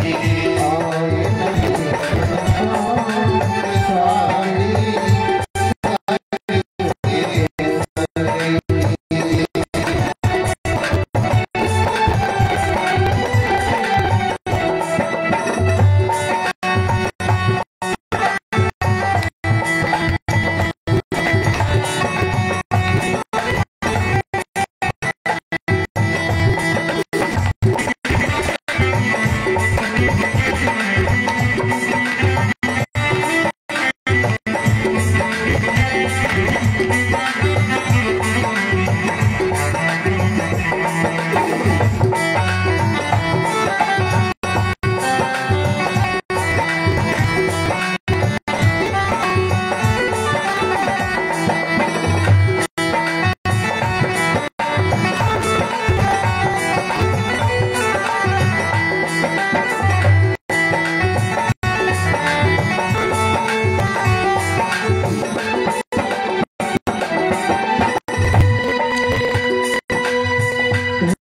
नहीं सारे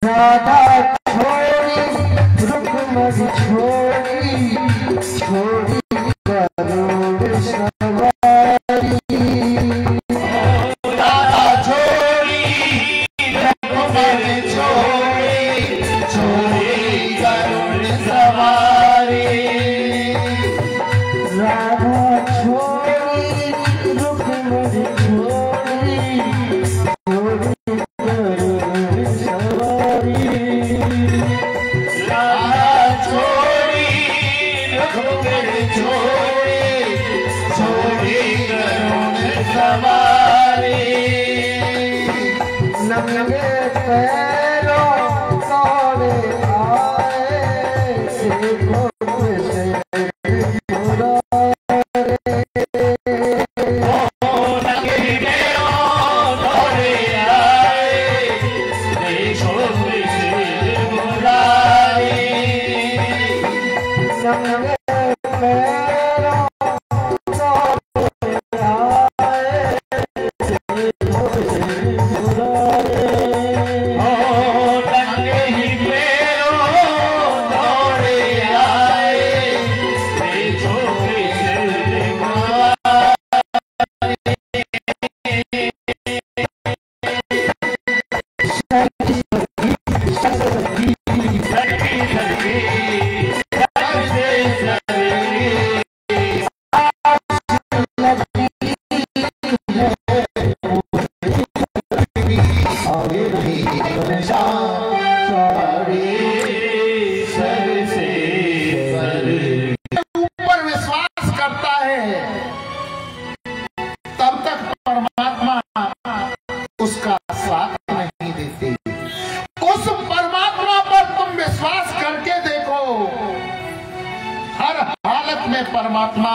राधा छोड़ी रुक्मणी छोड़ी छोड़ी करोड़ सवारी राधा छोड़ी रुक्मणी छोड़ी छोड़ी गरुड़ सवारी राधा छोड़ी रुक्मणी छोड़ी छोड़ी करोड़ सवारी राधा छोड़ी रुक्मणी छोड़ी छोड़ी गरुड़ सवारी नंगे पैरों दौड़े आए देखो से मुरारे नंगे पैरों दौड़े आए देखो से मुरारी नंगे पैरों दौड़े आए देखो से मुरारे नंगे ही पैरों दौड़े आए देखो से मुरारी आगे नहीं ऊपर विश्वास करता है तब तक परमात्मा उसका साथ नहीं देते। उस परमात्मा पर तुम विश्वास करके देखो, हर हालत में परमात्मा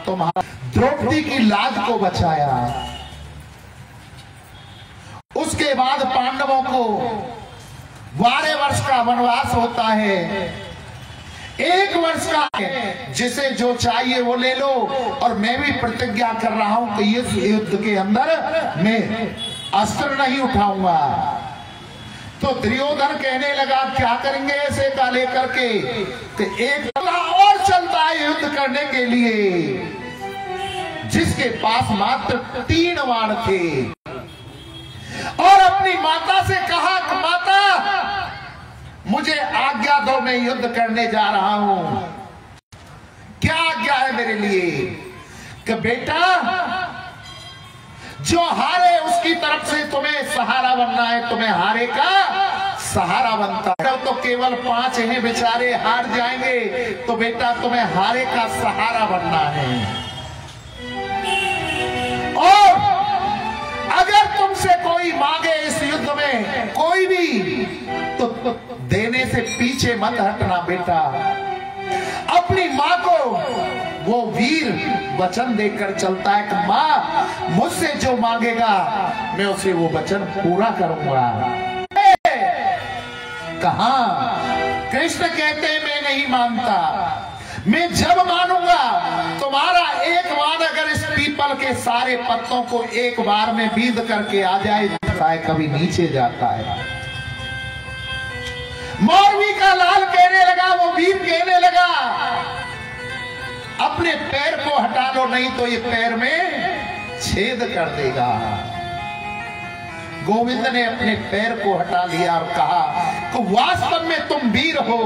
तुम्हारा द्रौपदी की लाज को बचाया। उसके बाद पांडवों को 12 वर्ष का वनवास होता है। 1 वर्ष का है, जिसे जो चाहिए वो ले लो, और मैं भी प्रतिज्ञा कर रहा हूं कि इस युद्ध के अंदर मैं अस्त्र नहीं उठाऊंगा। तो दुर्योधन कहने लगा क्या करेंगे ऐसे का लेकर के, कि एक और चलता है युद्ध करने के लिए, जिसके पास मात्र 3 बाण थे, और अपनी माता से कहा कि माता मुझे आज्ञा दो, मैं युद्ध करने जा रहा हूं। क्या आज्ञा है मेरे लिए? कि बेटा जो हारे उसकी तरफ से तुम्हें सहारा बनना है, तुम्हें हारे का सहारा बनता है। तो केवल 5 हैं बेचारे, हार जाएंगे, तो बेटा तुम्हें हारे का सहारा बनना है। और अगर तुमसे कोई मांगे इस युद्ध में कोई भी, तो देने से पीछे पीछे मत हटना बेटा। अपनी माँ को वो वीर वचन देकर चलता है कि माँ मुझसे जो मांगेगा मैं उसे वो वचन पूरा करूंगा। कहा कृष्ण कहते हैं मैं नहीं मानता, मैं जब मानूंगा तुम्हारा एक बार अगर इस पीपल के सारे पत्तों को एक बार में बींद करके आ जाए कभी नीचे जाता है। मौरवी का लाल कहने लगा, वो वीर कहने लगा अपने पैर को हटा लो नहीं तो ये पैर में छेद कर देगा। गोविंद ने अपने पैर को हटा लिया और कहा कि वास्तव में तुम वीर हो,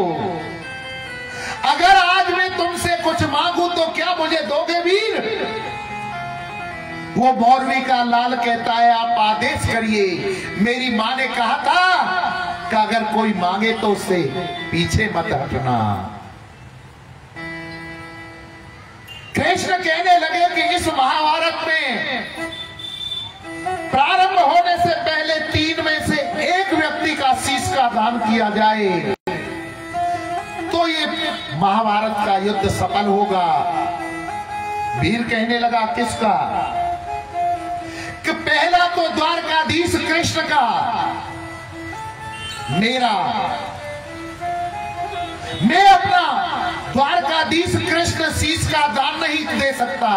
अगर आज मैं तुमसे कुछ मांगू तो क्या मुझे दोगे वीर? वो मौरवी का लाल कहता है आप आदेश करिए। मेरी मां ने कहा था कि अगर कोई मांगे तो उससे पीछे मत हटना। कृष्ण कहने लगे कि इस महाभारत में प्रारंभ होने से पहले 3 में से एक व्यक्ति का शीश का दान किया जाए तो ये महाभारत का युद्ध सफल होगा। वीर कहने लगा किसका? कि पहला तो द्वारकाधीश कृष्ण का, मेरा, मैं अपना द्वारकाधीश कृष्ण शीश का दान नहीं दे सकता।